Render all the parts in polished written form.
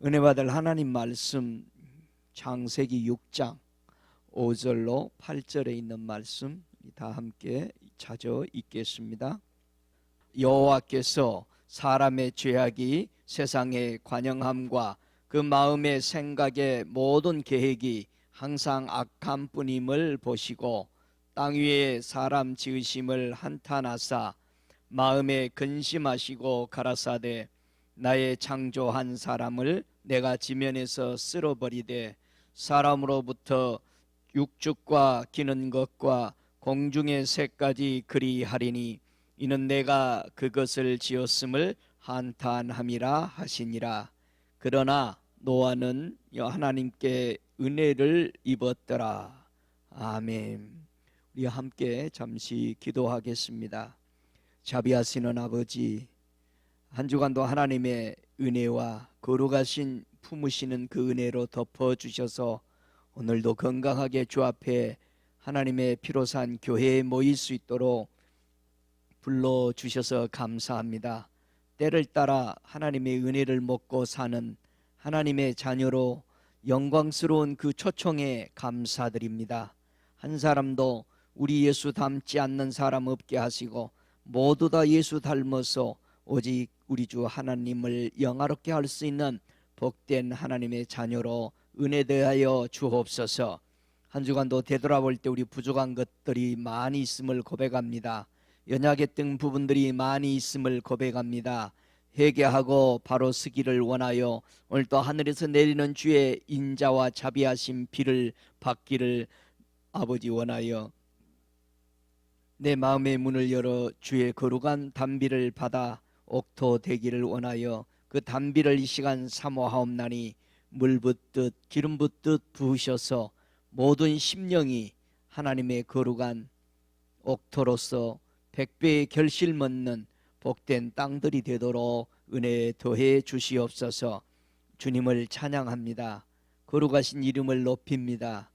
은혜 받을 하나님 말씀 창세기 6장 5절로 8절에 있는 말씀 다 함께 찾아 읽겠습니다. 여호와께서 사람의 죄악이 세상의 관영함과 그 마음의 생각의 모든 계획이 항상 악한 뿐임을 보시고 땅 위에 사람 지으심을 한탄하사 마음에 근심하시고 가라사대 나의 창조한 사람을 내가 지면에서 쓸어버리되 사람으로부터 육축과 기는 것과 공중의 새까지 그리하리니 이는 내가 그것을 지었음을 한탄함이라 하시니라. 그러나 노아는 하나님께 은혜를 입었더라. 아멘. 우리 함께 잠시 기도하겠습니다. 자비하시는 아버지, 한 주간도 하나님의 은혜와 거룩하신 품으시는 그 은혜로 덮어주셔서 오늘도 건강하게 주 앞에 하나님의 피로 산 교회에 모일 수 있도록 불러주셔서 감사합니다. 때를 따라 하나님의 은혜를 먹고 사는 하나님의 자녀로 영광스러운 그 초청에 감사드립니다. 한 사람도 우리 예수 닮지 않는 사람 없게 하시고 모두 다 예수 닮아서 오직 우리 주 하나님을 영화롭게 할 수 있는 복된 하나님의 자녀로 은혜 대하여 주옵소서. 한 주간도 되돌아볼 때 우리 부족한 것들이 많이 있음을 고백합니다. 연약했던 부분들이 많이 있음을 고백합니다. 회개하고 바로 서기를 원하여 오늘도 하늘에서 내리는 주의 인자와 자비하신 비를 받기를 아버지 원하여 내 마음의 문을 열어 주의 거룩한 단비를 받아 옥토되기를 원하여 그 단비를 이 시간 사모하옵나니 물 붓듯 기름 붓듯 부으셔서 모든 심령이 하나님의 거룩한 옥토로서 백배의 결실 맺는 복된 땅들이 되도록 은혜 더해 주시옵소서. 주님을 찬양합니다. 거룩하신 이름을 높입니다.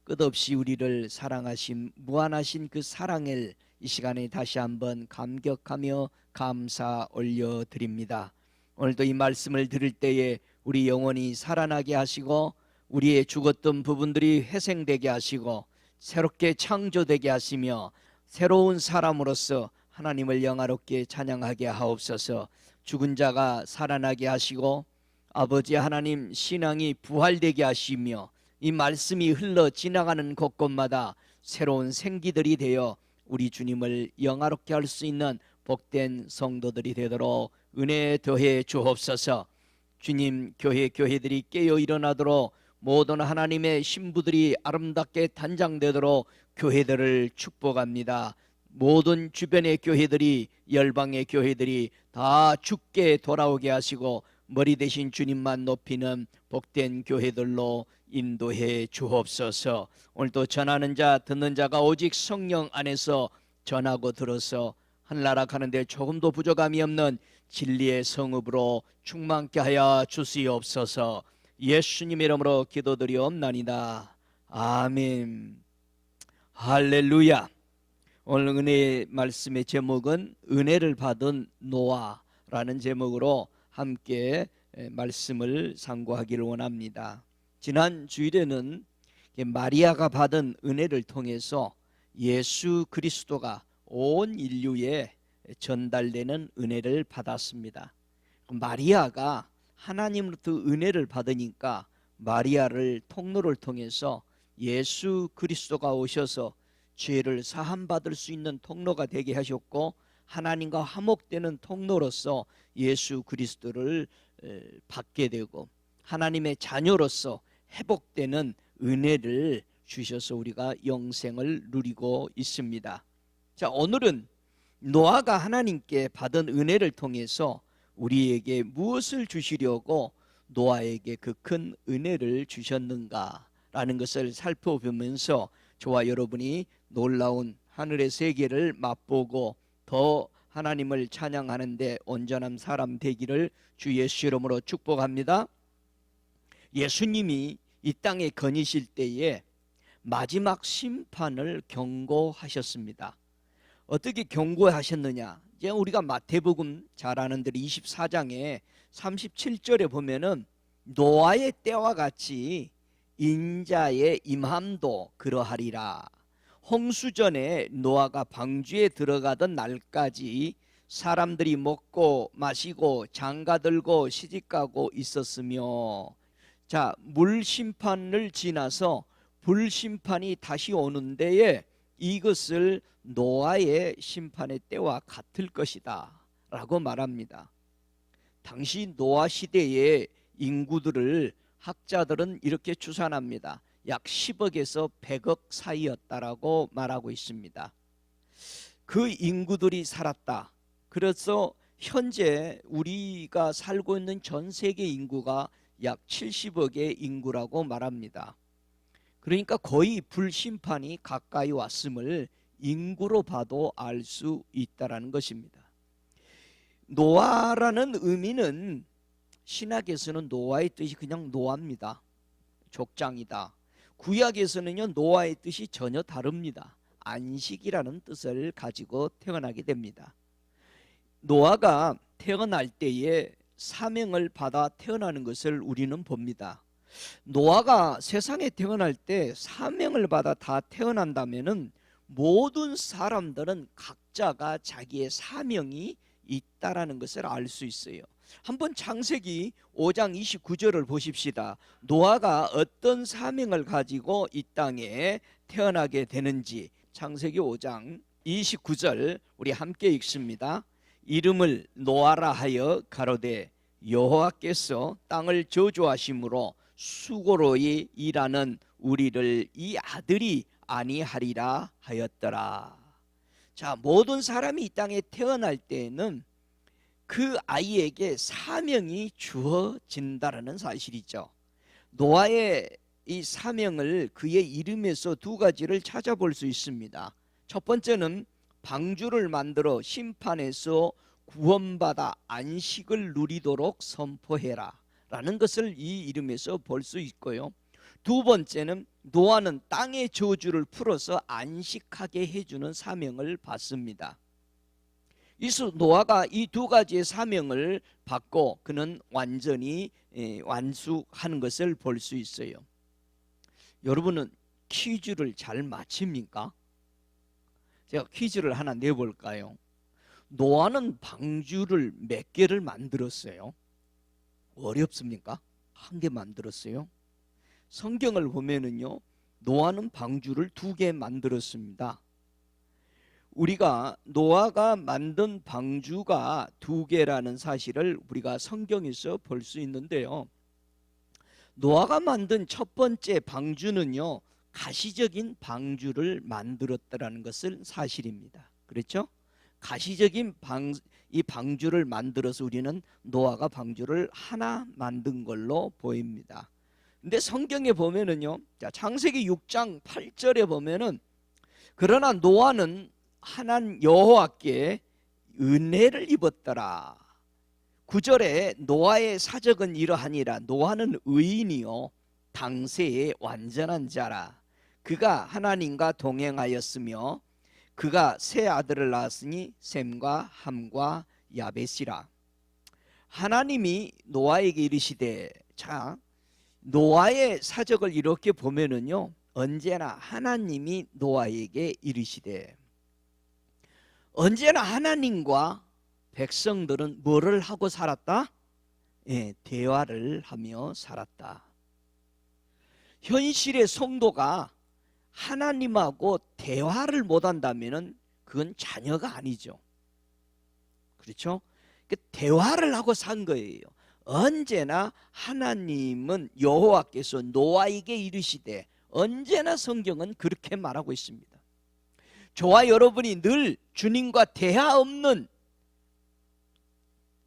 끝없이 우리를 사랑하신 무한하신 그 사랑을 이 시간에 다시 한번 감격하며 감사 올려드립니다. 오늘도 이 말씀을 들을 때에 우리 영혼이 살아나게 하시고 우리의 죽었던 부분들이 회생되게 하시고 새롭게 창조되게 하시며 새로운 사람으로서 하나님을 영화롭게 찬양하게 하옵소서. 죽은 자가 살아나게 하시고 아버지 하나님 신앙이 부활되게 하시며 이 말씀이 흘러 지나가는 곳곳마다 새로운 생기들이 되어 우리 주님을 영화롭게 할 수 있는 복된 성도들이 되도록 은혜 더해 주옵소서. 주님 교회들이 깨어 일어나도록 모든 하나님의 신부들이 아름답게 단장되도록 교회들을 축복합니다. 모든 주변의 교회들이 열방의 교회들이 다 주께 돌아오게 하시고 머리 대신 주님만 높이는 복된 교회들로 인도해 주옵소서. 오늘도 전하는 자 듣는 자가 오직 성령 안에서 전하고 들어서 하늘나라 가는데 조금도 부족함이 없는 진리의 성읍으로 충만케 하여 주시옵소서. 예수님의 이름으로 기도드리옵나이다. 아멘. 할렐루야. 오늘 은혜의 말씀의 제목은 은혜를 받은 노아라는 제목으로 함께 말씀을 상고하기를 원합니다. 지난 주일에는 마리아가 받은 은혜를 통해서 예수 그리스도가 온 인류에 전달되는 은혜를 받았습니다. 마리아가 하나님으로부터 은혜를 받으니까 마리아를 통로를 통해서 예수 그리스도가 오셔서 죄를 사함받을 수 있는 통로가 되게 하셨고 하나님과 화목되는 통로로서 예수 그리스도를 받게 되고 하나님의 자녀로서 회복되는 은혜를 주셔서 우리가 영생을 누리고 있습니다. 자, 오늘은 노아가 하나님께 받은 은혜를 통해서 우리에게 무엇을 주시려고 노아에게 그 큰 은혜를 주셨는가라는 것을 살펴보면서 저와 여러분이 놀라운 하늘의 세계를 맛보고 더 하나님을 찬양하는데 온전한 사람 되기를 주 예수 이름으로 축복합니다. 예수님이 이 땅에 거니실 때에 마지막 심판을 경고하셨습니다. 어떻게 경고하셨느냐? 이제 우리가 마태복음 잘 아는 대로 24장에 37절에 보면은 노아의 때와 같이 인자의 임함도 그러하리라. 홍수전에 노아가 방주에 들어가던 날까지 사람들이 먹고 마시고 장가들고 시집가고 있었으며, 자, 물 심판을 지나서 불 심판이 다시 오는 데에 이것을 노아의 심판의 때와 같을 것이다 라고 말합니다. 당시 노아 시대의 인구들을 학자들은 이렇게 추산합니다. 약 10억에서 100억 사이였다라고 말하고 있습니다. 그 인구들이 살았다. 그래서 현재 우리가 살고 있는 전 세계 인구가 약 70억의 인구라고 말합니다. 그러니까 거의 불심판이 가까이 왔음을 인구로 봐도 알 수 있다라는 것입니다. 노아라는 의미는 신약에서는 노아의 뜻이 그냥 노아입니다. 족장이다. 구약에서는요, 노아의 뜻이 전혀 다릅니다. 안식이라는 뜻을 가지고 태어나게 됩니다. 노아가 태어날 때에 사명을 받아 태어나는 것을 우리는 봅니다. 노아가 세상에 태어날 때 사명을 받아 다 태어난다면은 모든 사람들은 각자가 자기의 사명이 있다라는 것을 알 수 있어요. 한번 창세기 5장 29절을 보십시다. 노아가 어떤 사명을 가지고 이 땅에 태어나게 되는지, 창세기 5장 29절 우리 함께 읽습니다. 이름을 노아라 하여 가로되 여호와께서 땅을 저주하심으로 수고로이 일하는 우리를 이 아들이 아니하리라 하였더라. 자, 모든 사람이 이 땅에 태어날 때에는 그 아이에게 사명이 주어진다라는 사실이죠. 노아의 이 사명을 그의 이름에서 두 가지를 찾아볼 수 있습니다. 첫 번째는 방주를 만들어 심판에서 구원받아 안식을 누리도록 선포해라 라는 것을 이 이름에서 볼 수 있고요. 두 번째는 노아는 땅의 저주를 풀어서 안식하게 해주는 사명을 받습니다. 이수 노아가 이 두 가지의 사명을 받고 그는 완전히 완수하는 것을 볼 수 있어요. 여러분은 퀴즈를 잘 맞힙니까? 제가 퀴즈를 하나 내볼까요? 노아는 방주를 몇 개를 만들었어요? 어렵습니까? 한 개 만들었어요. 성경을 보면은요, 노아는 방주를 2개 만들었습니다. 우리가 노아가 만든 방주가 2개라는 사실을 우리가 성경에서 볼 수 있는데요, 노아가 만든 첫 번째 방주는요, 가시적인 방주를 만들었다라는 것은 사실입니다. 그렇죠? 가시적인 이 방주를 만들어서 우리는 노아가 방주를 하나 만든 걸로 보입니다. 근데 성경에 보면은요, 자, 창세기 6장 8절에 보면은 그러나 노아는 하나님 여호와께 은혜를 입었더라. 9절에 노아의 사적은 이러하니라. 노아는 의인이요 당세의 완전한 자라. 그가 하나님과 동행하였으며 그가 세 아들을 낳았으니 셈과 함과 야벳이라. 하나님이 노아에게 이르시되, 자, 노아의 사적을 이렇게 보면은요, 언제나 하나님이 노아에게 이르시되, 언제나 하나님과 백성들은 뭐를 하고 살았다? 대화를 하며 살았다. 현실의 성도가 하나님하고 대화를 못한다면 그건 자녀가 아니죠. 그렇죠? 대화를 하고 산 거예요. 언제나 하나님은 여호와께서 노아에게 이르시되, 언제나 성경은 그렇게 말하고 있습니다. 저와 여러분이 늘 주님과 대화 없는,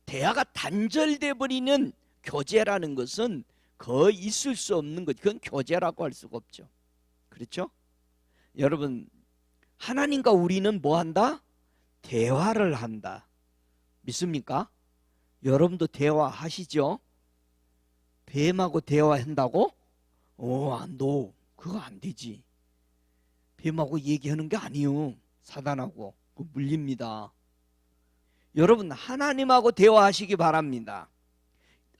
대화가 단절돼 버리는 교제라는 것은 거의 있을 수 없는 것, 그건 교제라고 할 수가 없죠. 그렇죠? 여러분, 하나님과 우리는 뭐 한다? 대화를 한다. 믿습니까? 여러분도 대화하시죠? 뱀하고 대화한다고? 너 그거 안 되지. 뱀하고 얘기하는 게 아니요, 사단하고. 그거 물립니다. 여러분, 하나님하고 대화하시기 바랍니다.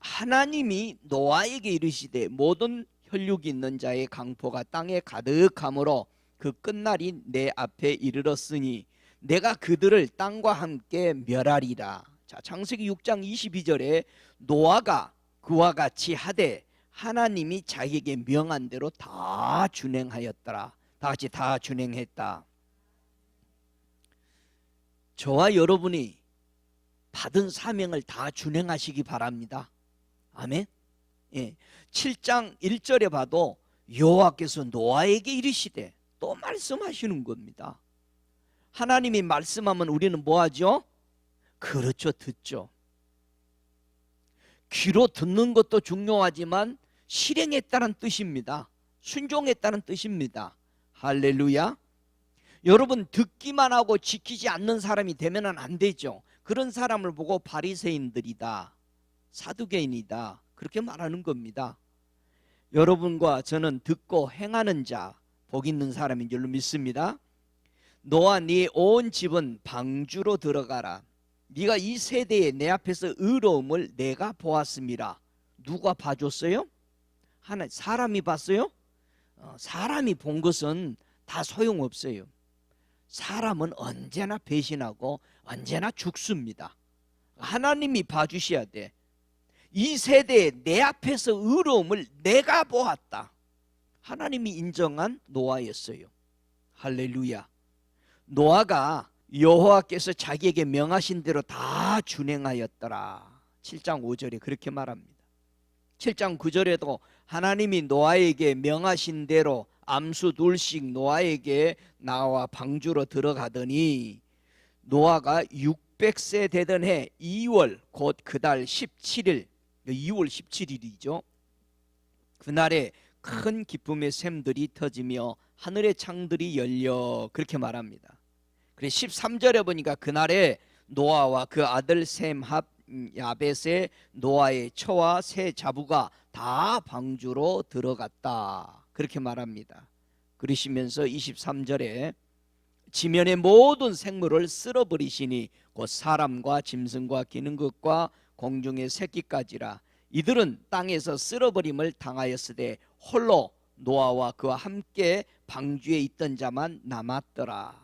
하나님이 노아에게 이르시되 모든 혈육이 있는 자의 강포가 땅에 가득하므로 그 끝날이 내 앞에 이르렀으니 내가 그들을 땅과 함께 멸하리라. 자, 창세기 6장 22절에 노아가 그와 같이 하되 하나님이 자기에게 명한 대로 다 준행하였더라. 다 같이 다 준행했다. 저와 여러분이 받은 사명을 다 준행하시기 바랍니다. 아멘. 예. 7장 1절에 봐도 여호와께서 노아에게 이르시되 또 말씀하시는 겁니다. 하나님이 말씀하면 우리는 뭐하죠? 그렇죠, 듣죠. 귀로 듣는 것도 중요하지만 실행했다는 뜻입니다. 순종했다는 뜻입니다. 할렐루야. 여러분, 듣기만 하고 지키지 않는 사람이 되면 안 되죠. 그런 사람을 보고 바리새인들이다, 사두개인이다, 그렇게 말하는 겁니다. 여러분과 저는 듣고 행하는 자, 복 있는 사람인 줄로 믿습니다. 너와 네 온 집은 방주로 들어가라. 네가 이 세대에 내 앞에서 의로움을 내가 보았습니다. 누가 봐줬어요? 하나, 사람이 봤어요? 사람이 본 것은 다 소용없어요. 사람은 언제나 배신하고 언제나 죽습니다. 하나님이 봐주셔야 돼. 이 세대에 내 앞에서 의로움을 내가 보았다. 하나님이 인정한 노아였어요. 할렐루야. 노아가 여호와께서 자기에게 명하신 대로 다 준행하였더라. 7장 5절에 그렇게 말합니다. 7장 9절에도 하나님이 노아에게 명하신 대로 암수 둘씩 노아에게 나와 방주로 들어가더니 노아가 600세 되던 해 2월 곧 그달 17일, 2월 17일이죠. 그날에 큰 기쁨의 샘들이 터지며 하늘의 창들이 열려, 그렇게 말합니다. 그래서 13절에 보니까 그날에 노아와 그 아들 셈, 합, 야벳의 노아의 처와 새 자부가 다 방주로 들어갔다, 그렇게 말합니다. 그러시면서 23절에 지면의 모든 생물을 쓸어버리시니 곧 사람과 짐승과 기는 것과 공중의 새끼까지라. 이들은 땅에서 쓸어버림을 당하였으되 홀로 노아와 그와 함께 방주에 있던 자만 남았더라.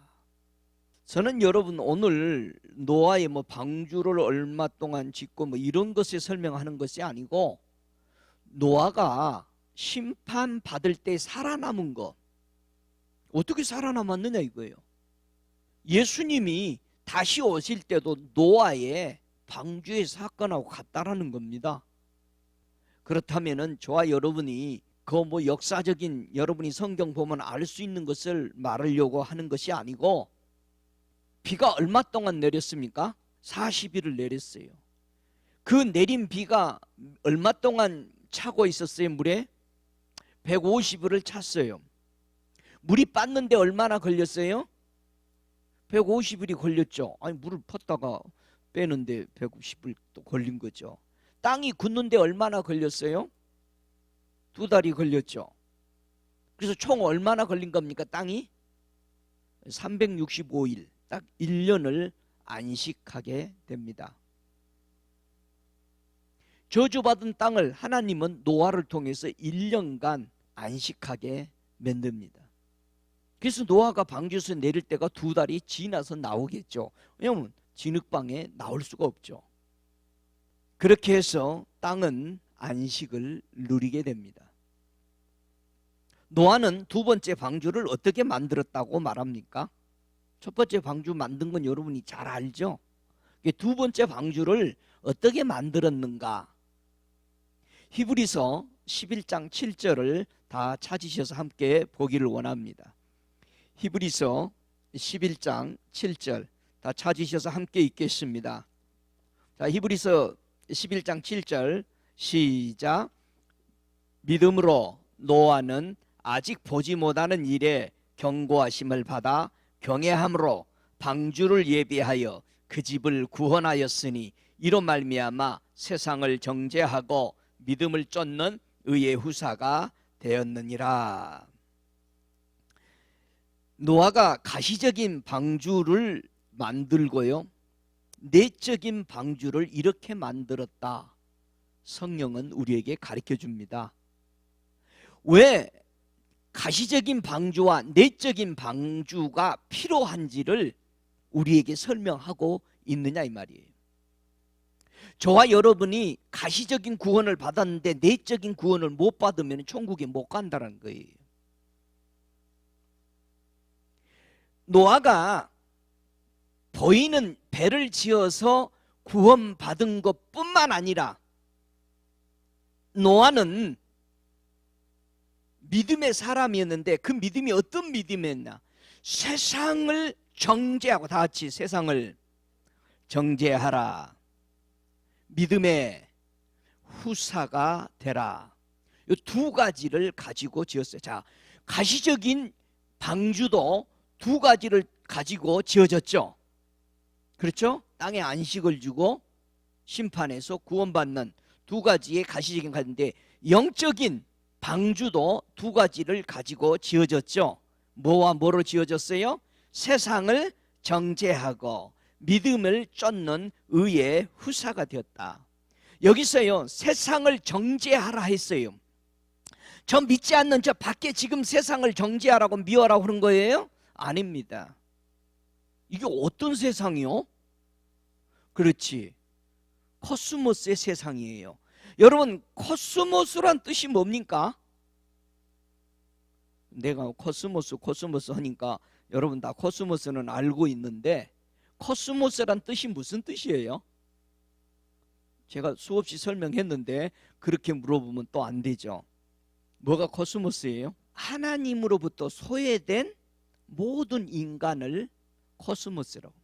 저는 여러분 오늘 노아의 방주를 얼마 동안 짓고 이런 것을 설명하는 것이 아니고, 노아가 심판 받을 때 살아남은 거, 어떻게 살아남았느냐 이거예요. 예수님이 다시 오실 때도 노아의 방주의 사건하고 같다라는 겁니다. 그렇다면은 저와 여러분이 그 역사적인, 여러분이 성경 보면 알 수 있는 것을 말하려고 하는 것이 아니고, 비가 얼마 동안 내렸습니까? 40일을 내렸어요. 그 내린 비가 얼마 동안 차고 있었어요? 물에 150일을 찼어요. 물이 빠는데 얼마나 걸렸어요? 150일이 걸렸죠. 아니, 물을 퍼다가 빼는데 150일 또 걸린 거죠. 땅이 굳는데 얼마나 걸렸어요? 2달이 걸렸죠. 그래서 총 얼마나 걸린 겁니까? 땅이 365일, 딱 1년을 안식하게 됩니다. 저주받은 땅을 하나님은 노아를 통해서 1년간 안식하게 만듭니다. 그래서 노아가 방주에서 내릴 때가 2달이 지나서 나오겠죠. 왜냐하면 진흙방에 나올 수가 없죠. 그렇게 해서 땅은 안식을 누리게 됩니다. 노아는 두 번째 방주를 어떻게 만들었다고 말합니까? 첫 번째 방주 만든 건 여러분이 잘 알죠? 두 번째 방주를 어떻게 만들었는가? 히브리서 11장 7절을 다 찾으셔서 함께 보기를 원합니다. 히브리서 11장 7절 다 찾으셔서 함께 읽겠습니다. 자, 히브리서 11장 7절 시작. 믿음으로 노아는 아직 보지 못하는 일에 경고하심을 받아 경외함으로 방주를 예비하여 그 집을 구원하였으니 이로 말미암아 세상을 정죄하고 믿음을 쫓는 의의 후사가 되었느니라. 노아가 가시적인 방주를 만들고요, 내적인 방주를 이렇게 만들었다. 성령은 우리에게 가르쳐 줍니다. 왜 가시적인 방주와 내적인 방주가 필요한지를 우리에게 설명하고 있느냐 이 말이에요. 저와 여러분이 가시적인 구원을 받았는데 내적인 구원을 못 받으면 천국에 못 간다는 거예요. 노아가 보이는 배를 지어서 구원받은 것뿐만 아니라 노아는 믿음의 사람이었는데 그 믿음이 어떤 믿음이었나? 세상을 정죄하고, 다 같이 세상을 정죄하라. 믿음의 후사가 되라. 이 두 가지를 가지고 지었어요. 자, 가시적인 방주도 두 가지를 가지고 지어졌죠. 그렇죠? 땅에 안식을 주고 심판에서 구원받는 두 가지의 가시적인 가지인데, 영적인 방주도 두 가지를 가지고 지어졌죠. 뭐와 뭐로 지어졌어요? 세상을 정죄하고 믿음을 쫓는 의의 후사가 되었다. 여기서요, 세상을 정죄하라 했어요. 저 믿지 않는 저 밖에 지금 세상을 정죄하라고 미워라고 그런 거예요? 아닙니다. 이게 어떤 세상이요? 그렇지, 코스모스의 세상이에요. 여러분, 코스모스란 뜻이 뭡니까? 내가 코스모스 하니까 여러분 다 코스모스는 알고 있는데, 코스모스란 뜻이 무슨 뜻이에요? 제가 수없이 설명했는데 그렇게 물어보면 또 안 되죠. 뭐가 코스모스예요? 하나님으로부터 소외된 모든 인간을 코스모스라고.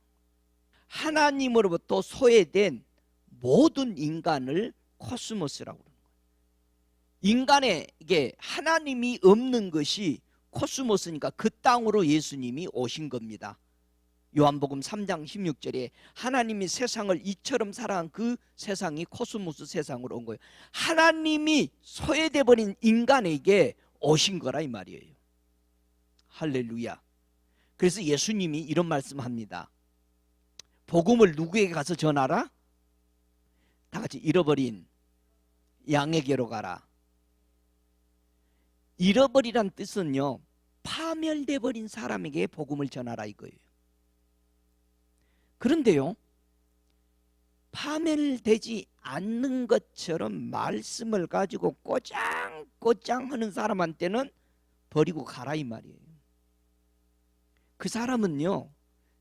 하나님으로부터 소외된 모든 인간을 코스모스라고 그러는 거예요. 인간에게 하나님이 없는 것이 코스모스니까 그 땅으로 예수님이 오신 겁니다. 요한복음 3장 16절에 하나님이 세상을 이처럼 사랑한 그 세상이 코스모스 세상으로 온 거예요. 하나님이 소외돼 버린 인간에게 오신 거라 이 말이에요. 할렐루야. 그래서 예수님이 이런 말씀합니다. 복음을 누구에게 가서 전하라? 다 같이, 잃어버린 양에게로 가라. 잃어버리란 뜻은요, 파멸돼 버린 사람에게 복음을 전하라 이거예요. 그런데요, 파멸되지 않는 것처럼 말씀을 가지고 꼬장꼬장 하는 사람한테는 버리고 가라 이 말이에요. 그 사람은요,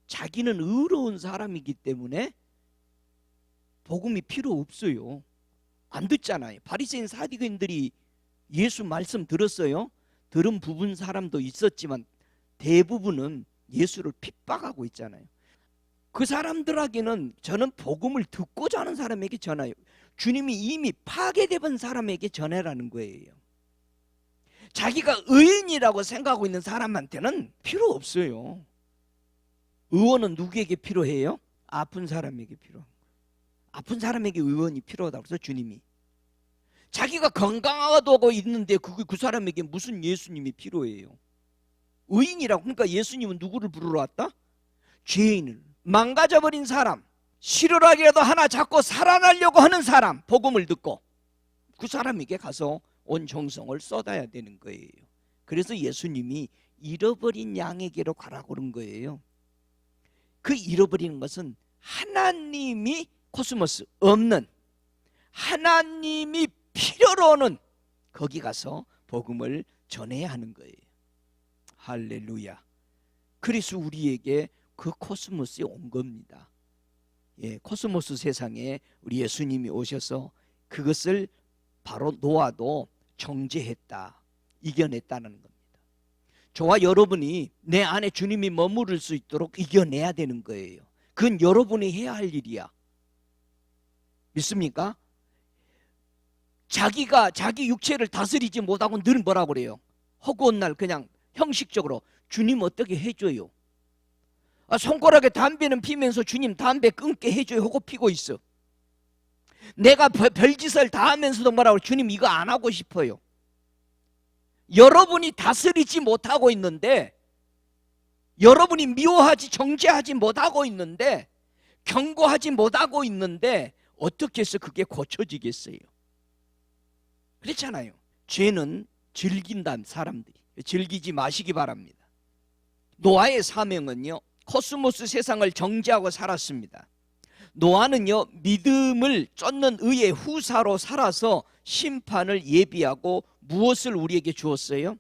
자기는 의로운 사람이기 때문에 복음이 필요 없어요. 안 듣잖아요. 바리새인 사두개인들이 예수 말씀 들었어요. 들은 부분 사람도 있었지만 대부분은 예수를 핍박하고 있잖아요. 그 사람들에게는 저는 복음을 듣고자 하는 사람에게 전해요. 주님이 이미 파괴된 사람에게 전해라는 거예요. 자기가 의인이라고 생각하고 있는 사람한테는 필요 없어요. 의원은 누구에게 필요해요? 아픈 사람에게 필요한 거예요. 아픈 사람에게 의원이 필요하다고 해서 주님이, 자기가 건강하다고 있는데 그 사람에게 무슨 예수님이 필요해요? 의인이라고. 그러니까 예수님은 누구를 부르러 왔다? 죄인을, 망가져버린 사람, 실효라기라도 하나 잡고 살아나려고 하는 사람, 복음을 듣고 그 사람에게 가서 온 정성을 쏟아야 되는 거예요. 그래서 예수님이 잃어버린 양에게로 가라고 그런 거예요. 그 잃어버리는 것은 하나님이 코스모스 없는, 하나님이 필요로 오는 거기 가서 복음을 전해야 하는 거예요. 할렐루야. 그래서 우리에게 그 코스모스에 온 겁니다. 예, 코스모스 세상에 우리 예수님이 오셔서 그것을 바로 노아도 정죄했다, 이겨냈다는 겁니다. 저와 여러분이 내 안에 주님이 머무를 수 있도록 이겨내야 되는 거예요. 그건 여러분이 해야 할 일이야. 믿습니까? 자기가 자기 육체를 다스리지 못하고 늘 뭐라고 그래요? 허구한 날 그냥 형식적으로 주님 어떻게 해줘요? 손가락에 담배는 피면서 주님 담배 끊게 해줘요 하고 피고 있어. 내가 별짓을 다 하면서도 뭐라고, 주님 이거 안 하고 싶어요. 여러분이 다스리지 못하고 있는데, 여러분이 미워하지 정죄하지 못하고 있는데, 경고하지 못하고 있는데 어떻게 해서 그게 고쳐지겠어요? 그렇잖아요. 죄는 즐긴다 사람들이. 즐기지 마시기 바랍니다. 노아의 사명은요, 코스모스 세상을 정죄하고 살았습니다. 노아는요, 믿음을 쫓는 의의 후사로 살아서 심판을 예비하고 무엇을 우리에게 주었어요?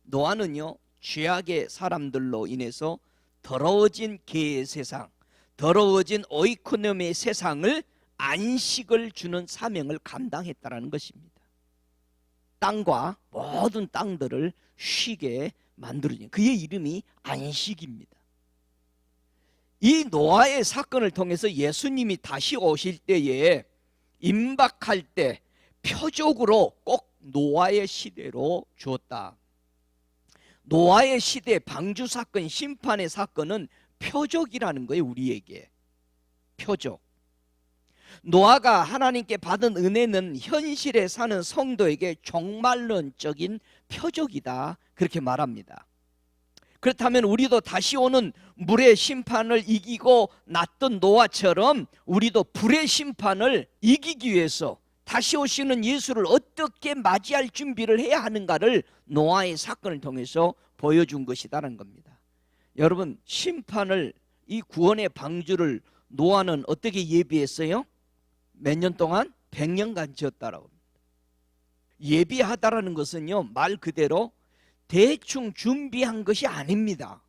노아는요, 죄악의 사람들로 인해서 더러워진 개의 세상, 더러워진 오이코노미의 세상을 안식을 주는 사명을 감당했다는 것입니다. 땅과 모든 땅들을 쉬게 만들어진, 그의 이름이 안식입니다. 이 노아의 사건을 통해서 예수님이 다시 오실 때에 임박할 때 표적으로 꼭 노아의 시대로 주었다. 노아의 시대 방주 사건, 심판의 사건은 표적이라는 거예요. 우리에게 표적. 노아가 하나님께 받은 은혜는 현실에 사는 성도에게 종말론적인 표적이다, 그렇게 말합니다. 그렇다면 우리도 다시 오는 물의 심판을 이기고 났던 노아처럼 우리도 불의 심판을 이기기 위해서 다시 오시는 예수를 어떻게 맞이할 준비를 해야 하는가를 노아의 사건을 통해서 보여준 것이라는 겁니다. 여러분, 심판을, 이 구원의 방주를 노아는 어떻게 예비했어요? 몇 년 동안? 100년간 지었다라고 합니다. 예비하다라는 것은요, 말 그대로 대충 준비한 것이 아닙니다.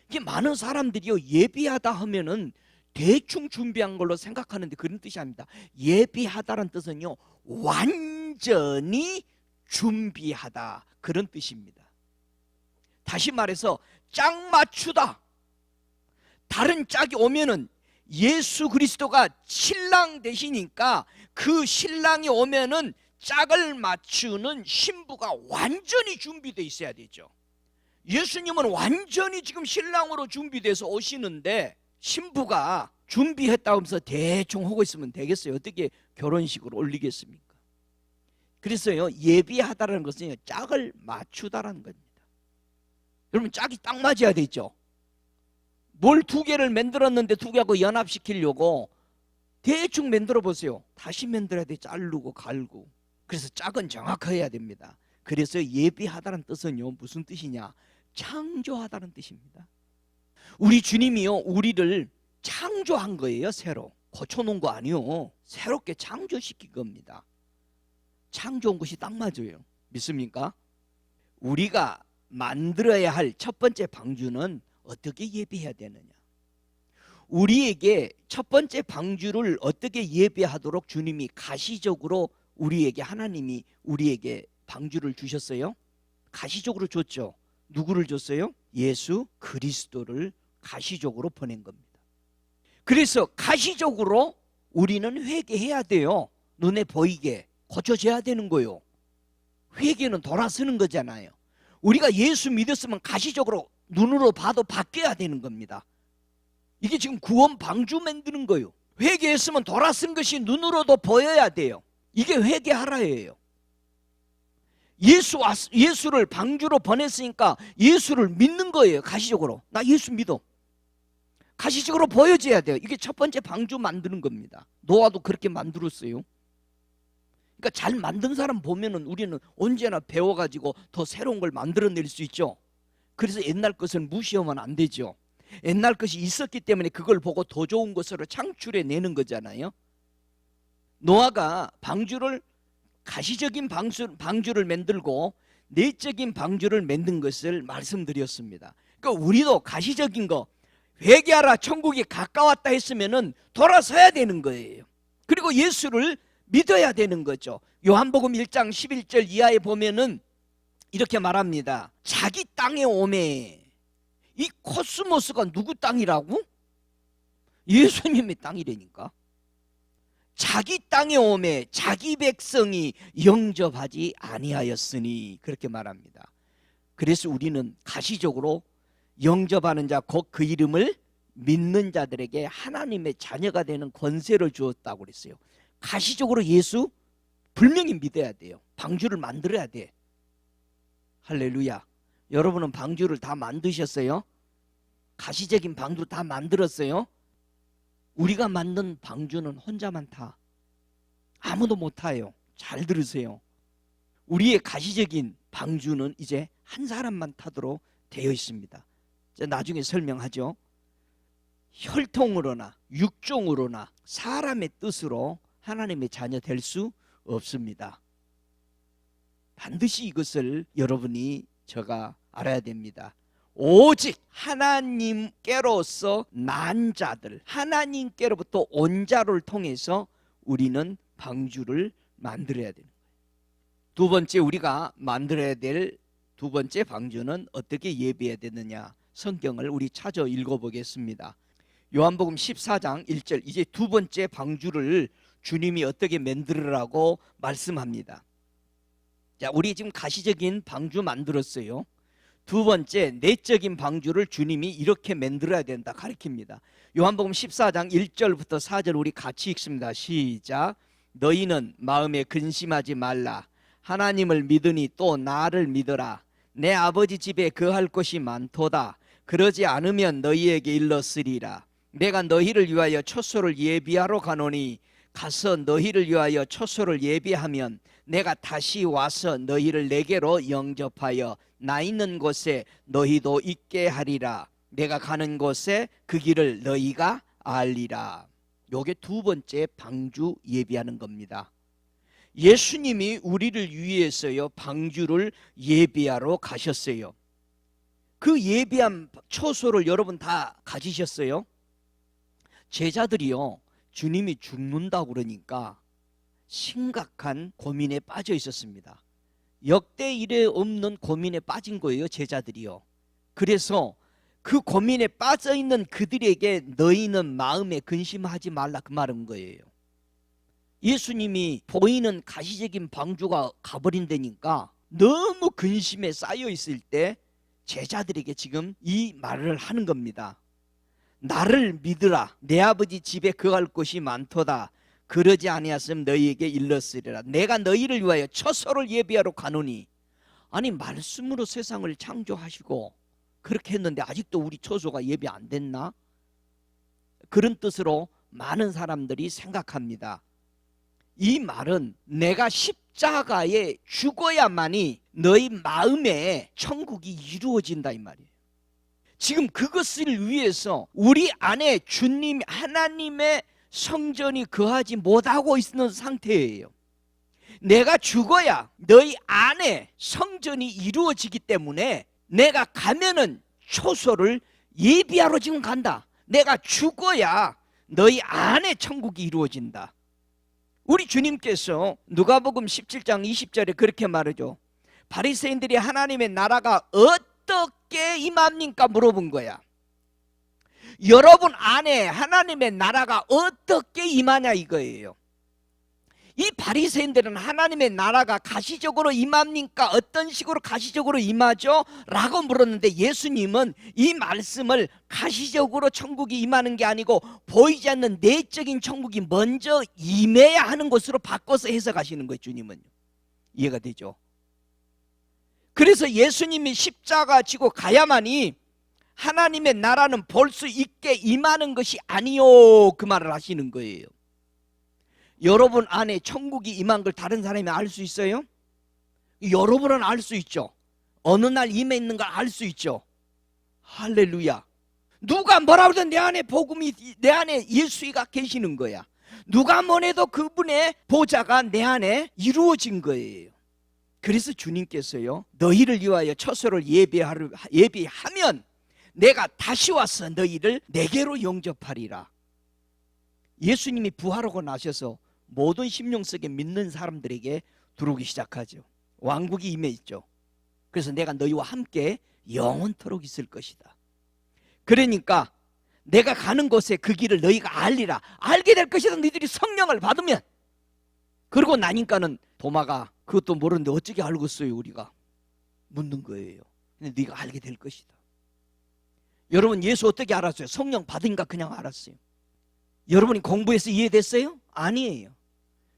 이게 많은 사람들이요, 예비하다 하면은 대충 준비한 걸로 생각하는데 그런 뜻이 아닙니다. 예비하다라는 뜻은요, 완전히 준비하다, 그런 뜻입니다. 다시 말해서 짝 맞추다. 다른 짝이 오면은 예수 그리스도가 신랑 되시니까 그 신랑이 오면은 짝을 맞추는 신부가 완전히 준비되어 있어야 되죠. 예수님은 완전히 지금 신랑으로 준비돼서 오시는데 신부가 준비했다고 하면서 대충 하고 있으면 되겠어요? 어떻게 결혼식을 올리겠습니까? 그래서요, 예비하다라는 것은 짝을 맞추다라는 겁니다. 여러분, 짝이 딱 맞아야 되죠. 뭘 두 개를 만들었는데 두 개하고 연합시키려고 대충 만들어 보세요. 다시 만들어야 돼. 자르고 갈고. 그래서 짝은 정확해야 됩니다. 그래서 예비하다는 뜻은요, 무슨 뜻이냐? 창조하다는 뜻입니다. 우리 주님이요, 우리를 창조한 거예요. 새로 고쳐놓은 거 아니요, 새롭게 창조시킨 겁니다. 창조한 것이 딱 맞아요. 믿습니까? 우리가 만들어야 할 첫 번째 방주는 어떻게 예비해야 되느냐? 우리에게 첫 번째 방주를 어떻게 예비하도록 주님이 가시적으로 우리에게, 하나님이 우리에게 방주를 주셨어요? 가시적으로 줬죠. 누구를 줬어요? 예수 그리스도를 가시적으로 보낸 겁니다. 그래서 가시적으로 우리는 회개해야 돼요. 눈에 보이게 고쳐져야 되는 거예요. 회개는 돌아서는 거잖아요. 우리가 예수 믿었으면 가시적으로 눈으로 봐도 바뀌어야 되는 겁니다. 이게 지금 구원 방주 만드는 거예요. 회개했으면 돌아선 것이 눈으로도 보여야 돼요. 이게 회개하라예요. 예수를 방주로 보냈으니까 예수를 믿는 거예요. 가시적으로. 나 예수 믿어. 가시적으로 보여줘야 돼요. 이게 첫 번째 방주 만드는 겁니다. 노아도 그렇게 만들었어요. 그러니까 잘 만든 사람 보면은 우리는 언제나 배워가지고 더 새로운 걸 만들어낼 수 있죠. 그래서 옛날 것을 무시하면 안 되죠. 옛날 것이 있었기 때문에 그걸 보고 더 좋은 것으로 창출해내는 거잖아요. 노아가 방주를, 가시적인 방주를 만들고 내적인 방주를 만든 것을 말씀드렸습니다. 그러니까 우리도 가시적인 거, 회개하라, 천국이 가까웠다 했으면은 돌아서야 되는 거예요. 그리고 예수를 믿어야 되는 거죠. 요한복음 1장 11절 이하에 보면은 이렇게 말합니다. 자기 땅에 오매. 이 코스모스가 누구 땅이라고? 예수님의 땅이라니까. 자기 땅에 오매 자기 백성이 영접하지 아니하였으니, 그렇게 말합니다. 그래서 우리는 가시적으로 영접하는 자, 곧 그 이름을 믿는 자들에게 하나님의 자녀가 되는 권세를 주었다고 그랬어요. 가시적으로 예수 분명히 믿어야 돼요. 방주를 만들어야 돼. 할렐루야. 여러분은 방주를 다 만드셨어요? 가시적인 방주 다 만들었어요? 우리가 만든 방주는 혼자만 타. 아무도 못 타요. 잘 들으세요. 우리의 가시적인 방주는 이제 한 사람만 타도록 되어 있습니다. 나중에 설명하죠. 혈통으로나 육종으로나 사람의 뜻으로 하나님의 자녀 될 수 없습니다. 반드시 이것을 여러분이 제가 알아야 됩니다. 오직 하나님께로서 난 자들, 하나님께로부터 온 자를 통해서 우리는 방주를 만들어야 되는 거예요. 두 번째, 우리가 만들어야 될 두 번째 방주는 어떻게 예비해야 되느냐, 성경을 우리 찾아 읽어보겠습니다. 요한복음 14장 1절, 이제 두 번째 방주를 주님이 어떻게 만들으라고 말씀합니다. 자, 우리 지금 가시적인 방주 만들었어요. 두 번째, 내적인 방주를 주님이 이렇게 만들어야 된다 가르칩니다. 요한복음 14장 1절부터 4절 우리 같이 읽습니다. 시작. 너희는 마음에 근심하지 말라. 하나님을 믿으니 또 나를 믿어라. 내 아버지 집에 거할 곳이 많도다. 그러지 않으면 너희에게 일렀으리라. 내가 너희를 위하여 초소를 예비하러 가노니 가서 너희를 위하여 초소를 예비하면 내가 다시 와서 너희를 내게로 영접하여 나 있는 곳에 너희도 있게 하리라. 내가 가는 곳에 그 길을 너희가 알리라. 요게 두 번째 방주 예비하는 겁니다. 예수님이 우리를 위해서요 방주를 예비하러 가셨어요. 그 예비한 초소를 여러분 다 가지셨어요? 제자들이요 주님이 죽는다고 그러니까 심각한 고민에 빠져 있었습니다. 역대 이래 없는 고민에 빠진 거예요, 제자들이요. 그래서 그 고민에 빠져 있는 그들에게 너희는 마음에 근심하지 말라 그 말인 거예요. 예수님이 보이는 가시적인 방주가 가버린다니까 너무 근심에 쌓여 있을 때 제자들에게 지금 이 말을 하는 겁니다. 나를 믿으라. 내 아버지 집에 거할 곳이 많도다. 그러지 아니하였으면 너희에게 일렀으리라. 내가 너희를 위하여 처소를 예비하러 가노니. 아니 말씀으로 세상을 창조하시고 그렇게 했는데 아직도 우리 처소가 예비 안 됐나? 그런 뜻으로 많은 사람들이 생각합니다. 이 말은 내가 십자가에 죽어야만이 너희 마음에 천국이 이루어진다 이 말이에요. 지금 그것을 위해서 우리 안에 주님 하나님의 성전이 거하지 못하고 있는 상태예요. 내가 죽어야 너희 안에 성전이 이루어지기 때문에 내가 가면은 초소를 예비하러 지금 간다. 내가 죽어야 너희 안에 천국이 이루어진다. 우리 주님께서 누가복음 17장 20절에 그렇게 말하죠. 바리새인들이 하나님의 나라가 어떻게 임합니까 물어본 거야. 여러분 안에 하나님의 나라가 어떻게 임하냐 이거예요. 이 바리새인들은 하나님의 나라가 가시적으로 임합니까? 어떤 식으로 가시적으로 임하죠? 라고 물었는데 예수님은 이 말씀을 가시적으로 천국이 임하는 게 아니고 보이지 않는 내적인 천국이 먼저 임해야 하는 것으로 바꿔서 해석하시는 거예요. 주님은. 이해가 되죠? 그래서 예수님이 십자가 지고 가야만이 하나님의 나라는 볼 수 있게 임하는 것이 아니요 그 말을 하시는 거예요. 여러분 안에 천국이 임한 걸 다른 사람이 알 수 있어요? 여러분은 알 수 있죠. 어느 날 임해 있는 걸 알 수 있죠. 할렐루야. 누가 뭐라 그러든 내 안에 복음이, 내 안에 예수가 계시는 거야. 누가 뭐래도 그분의 보좌가 내 안에 이루어진 거예요. 그래서 주님께서요 너희를 위하여 처소를 예비하면 내가 다시 와서 너희를 내게로 영접하리라. 예수님이 부활하고 나셔서 모든 심령속에 믿는 사람들에게 들어오기 시작하죠. 왕국이 임해 있죠. 그래서 내가 너희와 함께 영원토록 있을 것이다. 그러니까 내가 가는 곳에 그 길을 너희가 알리라. 알게 될 것이다. 너희들이 성령을 받으면. 그러고 나니까는 도마가 그것도 모르는데 어떻게 알겠어요 우리가? 묻는 거예요. 근데 네가 알게 될 것이다. 여러분 예수 어떻게 알았어요? 성령 받으니까 그냥 알았어요. 여러분이 공부해서 이해됐어요? 아니에요.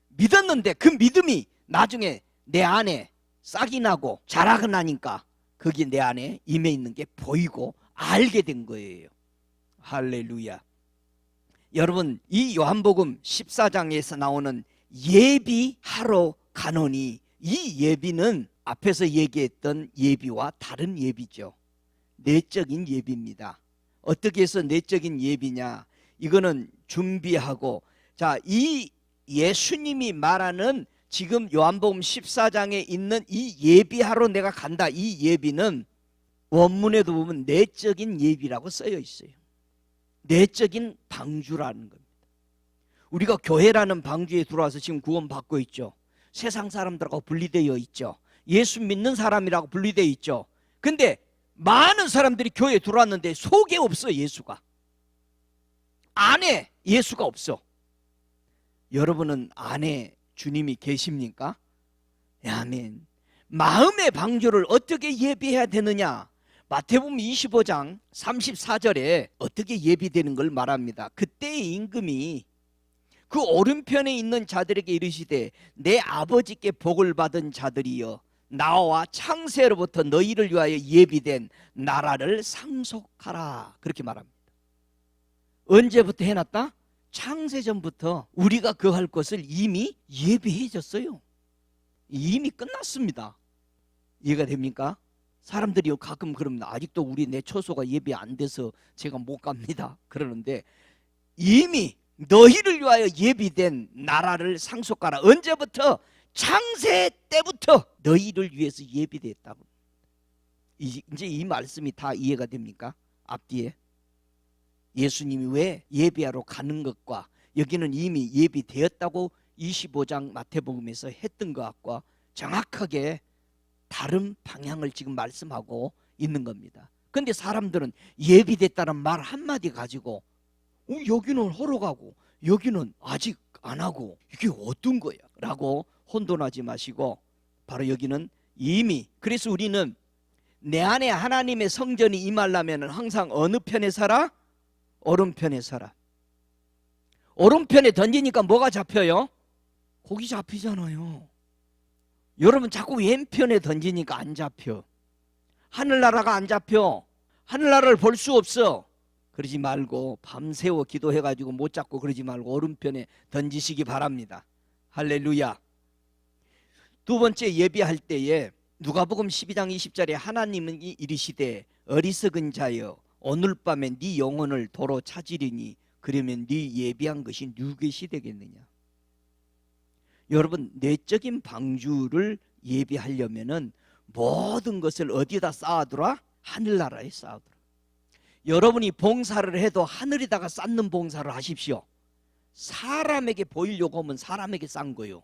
믿었는데 그 믿음이 나중에 내 안에 싹이 나고 자라고 나니까 그게 내 안에 임해 있는 게 보이고 알게 된 거예요. 할렐루야. 여러분 이 요한복음 14장에서 나오는 예비하러 가노니 이 예비는 앞에서 얘기했던 예비와 다른 예비죠. 내적인 예비입니다. 어떻게 해서 내적인 예비냐? 이거는 준비하고, 자, 이 예수님이 말하는 지금 요한복음 14장에 있는 이 예비하러 내가 간다, 이 예비는 원문에도 보면 내적인 예비라고 쓰여 있어요. 내적인 방주라는 겁니다. 우리가 교회라는 방주에 들어와서 지금 구원받고 있죠. 세상 사람들하고 분리되어 있죠. 예수 믿는 사람이라고 분리되어 있죠. 근데 많은 사람들이 교회에 들어왔는데 속에 없어, 예수가. 안에 예수가 없어. 여러분은 안에 주님이 계십니까? 아멘. 마음의 방주를 어떻게 예비해야 되느냐? 마태복음 25장 34절에 어떻게 예비되는 걸 말합니다. 그때의 임금이 그 오른편에 있는 자들에게 이르시되 내 아버지께 복을 받은 자들이여 나와 창세로부터 너희를 위하여 예비된 나라를 상속하라. 그렇게 말합니다. 언제부터 해놨다? 창세전부터 우리가 거할 것을 이미 예비해졌어요. 이미 끝났습니다. 이해가 됩니까? 사람들이 가끔 그럽니다. 아직도 우리 내 처소가 예비 안 돼서 제가 못 갑니다. 그러는데 이미 너희를 위하여 예비된 나라를 상속하라. 언제부터? 창세 때부터 너희를 위해서 예비됐다고. 이제 이 말씀이 다 이해가 됩니까? 앞뒤에 예수님이 왜 예비하러 가는 것과 여기는 이미 예비되었다고 25장 마태복음에서 했던 것과 정확하게 다른 방향을 지금 말씀하고 있는 겁니다. 그런데 사람들은 예비됐다는 말 한마디 가지고 여기는 하러 가고 여기는 아직 안 하고 이게 어떤 거야? 라고 혼돈하지 마시고 바로 여기는 이미, 그래서 우리는 내 안에 하나님의 성전이 임하려면 항상 어느 편에 살아? 오른편에 살아. 오른편에 던지니까 뭐가 잡혀요? 거기 잡히잖아요. 여러분 자꾸 왼편에 던지니까 안 잡혀. 하늘나라가 안 잡혀. 하늘나라를 볼 수 없어. 그러지 말고 밤새워 기도해가지고 못 잡고 그러지 말고 오른편에 던지시기 바랍니다. 할렐루야. 두 번째, 예비할 때에 누가복음 12장 20절에 하나님은 이르시되 어리석은 자여 오늘 밤에 네 영혼을 도로 찾으리니 그러면 네 예비한 것이 누구것이 되겠느냐. 여러분 내적인 방주를 예비하려면은 모든 것을 어디다 쌓아두라? 하늘나라에 쌓아두라. 여러분이 봉사를 해도 하늘에다가 쌓는 봉사를 하십시오. 사람에게 보이려고 하면 사람에게 쌓은 거요.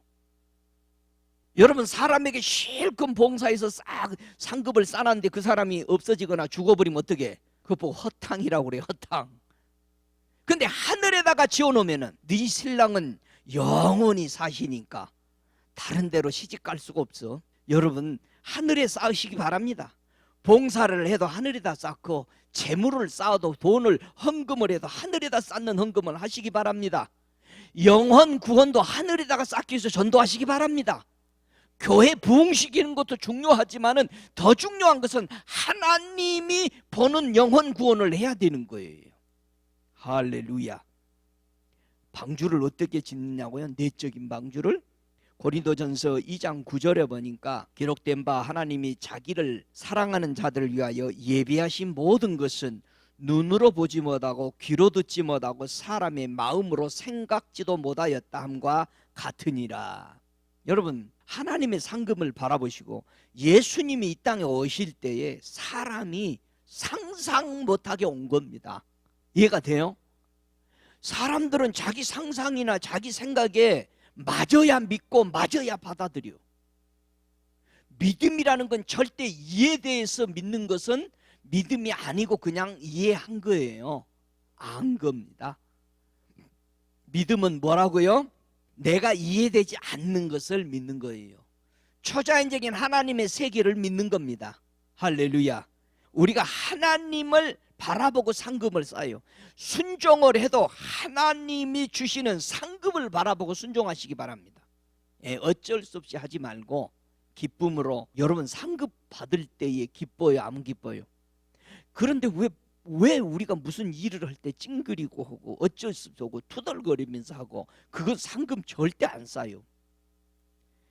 여러분 사람에게 실컷 봉사해서 싹 상급을 쌓았는데 그 사람이 없어지거나 죽어버리면 어떻게? 그거 보고 허탕이라고 그래요. 허탕. 근데 하늘에다가 지어놓으면은 네 신랑은 영원히 사시니까 다른 데로 시집갈 수가 없어. 여러분 하늘에 쌓으시기 바랍니다. 봉사를 해도 하늘에다 쌓고 재물을 쌓아도 돈을 헌금을 해도 하늘에다 쌓는 헌금을 하시기 바랍니다. 영혼 구원도 하늘에다가 쌓기 위해서 전도하시기 바랍니다. 교회 부흥시키는 것도 중요하지만은 더 중요한 것은 하나님이 보는 영혼 구원을 해야 되는 거예요. 할렐루야. 방주를 어떻게 짓느냐고요? 내적인 방주를 고린도전서 2장 9절에 보니까 기록된 바 하나님이 자기를 사랑하는 자들을 위하여 예비하신 모든 것은 눈으로 보지 못하고 귀로 듣지 못하고 사람의 마음으로 생각지도 못하였다 함과 같으니라. 여러분 하나님의 상급을 바라보시고 예수님이 이 땅에 오실 때에 사람이 상상 못하게 온 겁니다. 이해가 돼요? 사람들은 자기 상상이나 자기 생각에 맞아야 믿고 맞아야 받아들여. 믿음이라는 건 절대 이해돼서 믿는 것은 믿음이 아니고 그냥 이해한 거예요. 안 겁니다. 믿음은 뭐라고요? 내가 이해되지 않는 것을 믿는 거예요. 초자연적인 하나님의 세계를 믿는 겁니다. 할렐루야. 우리가 하나님을 바라보고 상급을 쌓아요. 순종을 해도 하나님이 주시는 상급을 바라보고 순종하시기 바랍니다. 어쩔 수 없이 하지 말고 기쁨으로. 여러분 상급 받을 때에 기뻐요? 안 기뻐요? 그런데 왜 우리가 무슨 일을 할 때 찡그리고 하고 어쩔 수 없고 투덜거리면서 하고 그건 상금 절대 안 쌓여.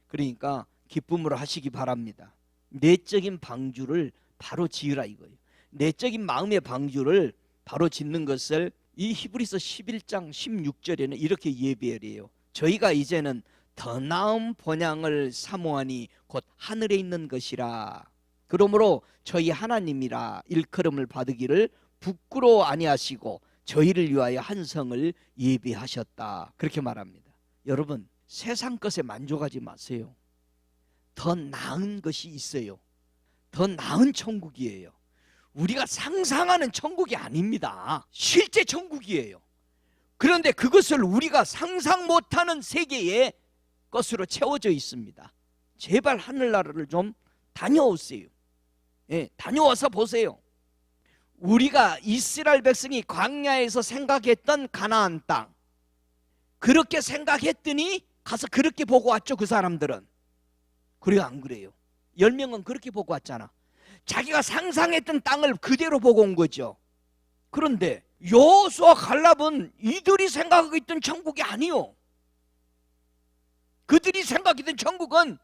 그러니까 기쁨으로 하시기 바랍니다. 내적인 방주를 바로 지으라 이거예요. 내적인 마음의 방주를 바로 짓는 것을 이 히브리서 11장 16절에는 이렇게 예배해요. 저희가 이제는 더 나은 본향을 사모하니 곧 하늘에 있는 것이라. 그러므로 저희 하나님이라 일컬음을 받으기를 부끄러워 아니하시고 저희를 위하여 한 성을 예비하셨다. 그렇게 말합니다. 여러분, 세상 것에 만족하지 마세요. 더 나은 것이 있어요. 더 나은 천국이에요. 우리가 상상하는 천국이 아닙니다. 실제 천국이에요. 그런데 그것을 우리가 상상 못하는 세계의 것으로 채워져 있습니다. 제발 하늘나라를 좀 다녀오세요. 예, 다녀와서 보세요. 우리가 이스라엘 백성이 광야에서 생각했던 가나안 땅, 그렇게 생각했더니 가서 그렇게 보고 왔죠. 그 사람들은. 그래요, 안 그래요? 10명은 그렇게 보고 왔잖아. 자기가 상상했던 땅을 그대로 보고 온 거죠. 그런데 여호수아 갈렙은 이들이 생각하고 있던 천국이 아니요. 그들이 생각했던 천국은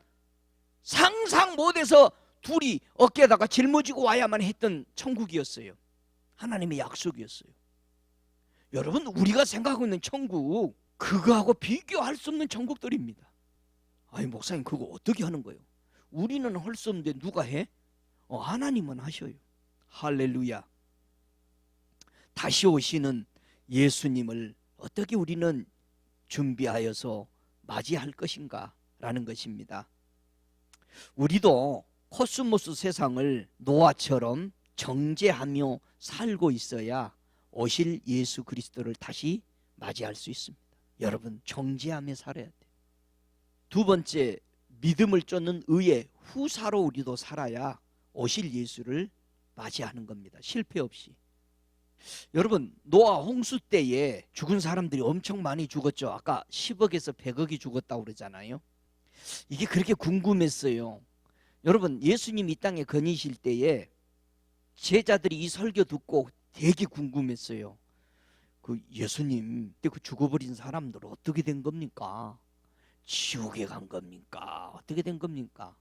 상상 못해서 둘이 어깨에다가 짊어지고 와야만 했던 천국이었어요. 하나님의 약속이었어요. 여러분, 우리가 생각하고 있는 천국, 그거하고 비교할 수 없는 천국들입니다. 아니, 목사님 그거 어떻게 하는 거예요? 우리는 할 수 없는데 누가 해? 하나님은 하셔요. 할렐루야. 다시 오시는 예수님을 어떻게 우리는 준비하여서 맞이할 것인가 라는 것입니다. 우리도 코스모스 세상을 노아처럼 정죄하며 살고 있어야 오실 예수 그리스도를 다시 맞이할 수 있습니다. 여러분, 정죄하며 살아야 돼요. 두 번째, 믿음을 쫓는 의의 후사로 우리도 살아야 오실 예수를 맞이하는 겁니다. 실패 없이. 여러분, 노아 홍수 때에 죽은 사람들이 엄청 많이 죽었죠. 아까 10억에서 100억이 죽었다고 그러잖아요. 이게 그렇게 궁금했어요. 여러분, 예수님 이 땅에 거니실 때에 제자들이 이 설교 듣고 되게 궁금했어요. 그 예수님 그 죽어버린 사람들 어떻게 된 겁니까? 지옥에 간 겁니까? 어떻게 된 겁니까?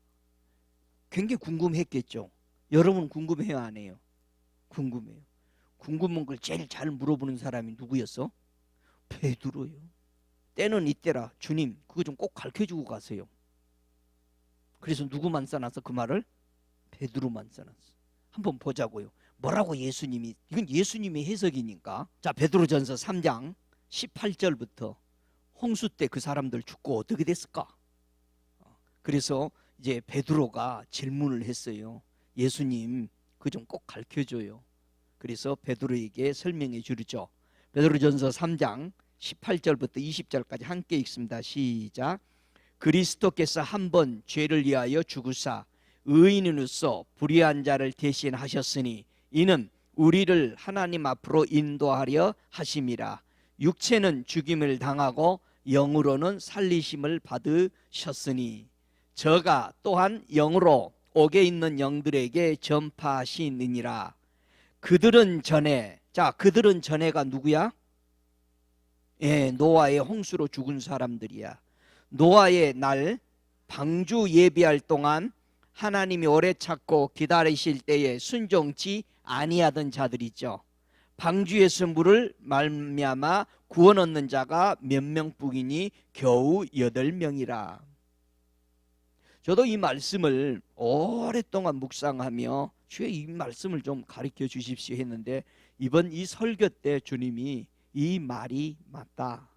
굉장히 궁금했겠죠. 여러분 궁금해요, 안 해요? 궁금해요. 궁금한 걸 제일 잘 물어보는 사람이 누구였어? 베드로요. 때는 이때라. 주님, 그거 좀 꼭 가르쳐주고 가세요. 그래서 누구만 써놨어? 그 말을? 베드로만 써놨어. 한번 보자고요. 뭐라고 예수님이, 이건 예수님의 해석이니까. 자, 베드로전서 3장 18절부터 홍수 때 그 사람들 죽고 어떻게 됐을까? 그래서 이제 베드로가 질문을 했어요. 예수님, 그거 좀 꼭 가르쳐줘요. 그래서 베드로에게 설명해 주죠. 베드로전서 3장 18절부터 20절까지 함께 읽습니다. 시작. 그리스도께서 한 번 죄를 위하여 죽으사 의인으로서 불의한 자를 대신하셨으니 이는 우리를 하나님 앞으로 인도하려 하심이라. 육체는 죽임을 당하고 영으로는 살리심을 받으셨으니 저가 또한 영으로 옥에 있는 영들에게 전파하시느니라. 그들은 전에, 자, 그들은 전에가 누구야? 예, 노아의 홍수로 죽은 사람들이야. 노아의 날 방주 예비할 동안 하나님이 오래 찾고 기다리실 때에 순종치 아니하던 자들이죠. 방주에서 물을 말미암아 구원 얻는 자가 몇 명뿐이니 겨우 8명이라. 저도 이 말씀을 오랫동안 묵상하며 주여 이 말씀을 좀 가르쳐 주십시오 했는데 이번 이 설교 때 주님이 이 말이 맞다.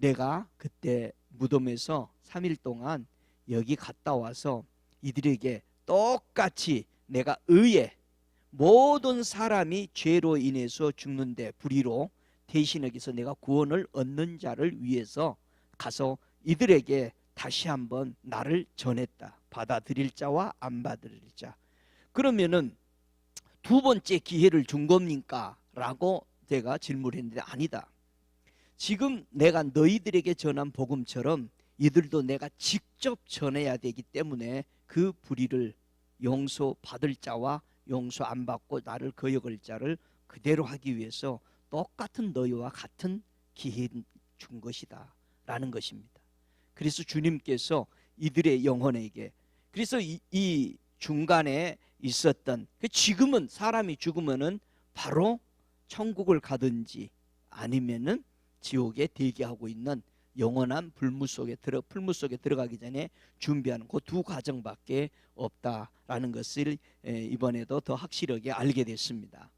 내가 그때 무덤에서 3일 동안 여기 갔다 와서 이들에게 똑같이 내가 의에 모든 사람이 죄로 인해서 죽는데 불의로 대신하기 위해서 내가 구원을 얻는 자를 위해서 가서 이들에게 다시 한번 나를 전했다. 받아들일 자와 안 받아들일 자. 그러면은 두 번째 기회를 준 겁니까? 라고 제가 질문을 했는데 아니다. 지금 내가 너희들에게 전한 복음처럼 이들도 내가 직접 전해야 되기 때문에 그 불의를 용서받을 자와 용서 안 받고 나를 거역할 자를 그대로 하기 위해서 똑같은 너희와 같은 기회 준 것이다 라는 것입니다. 그래서 주님께서 이들의 영혼에게. 그래서 이 중간에 있었던, 지금은 사람이 죽으면은 바로 천국을 가든지 아니면은 지옥에 대기하고 있는 영원한 풀무 속에 들어가기 전에 준비하는 그 두 과정밖에 없다라는 것을 이번에도 더 확실하게 알게 됐습니다.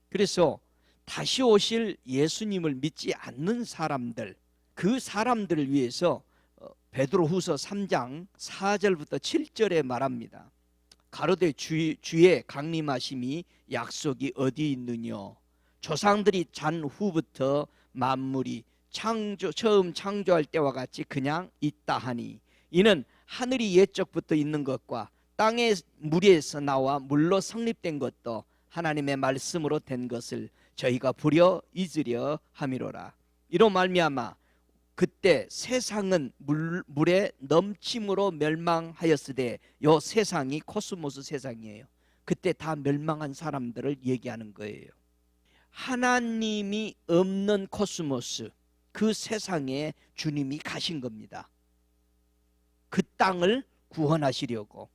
그래서 다시 오실 예수님을 믿지 않는 사람들, 그 사람들을 위해서 베드로후서 3장 4절부터 7절에 말합니다. 가로되 주의 강림하심이 약속이 어디 있느냐. 조상들이 잔 후부터 만물이 처음 창조할 때와 같이 그냥 있다 하니, 이는 하늘이 옛적부터 있는 것과 땅의 물에서 나와 물로 성립된 것도 하나님의 말씀으로 된 것을 저희가 부려 잊으려 함이로라. 이로 말미암아 그때 세상은 물의 넘침으로 멸망하였으되, 요 세상이 코스모스 세상이에요. 그때 다 멸망한 사람들을 얘기하는 거예요. 하나님이 없는 코스모스, 그 세상에 주님이 가신 겁니다. 그 땅을 구원하시려고.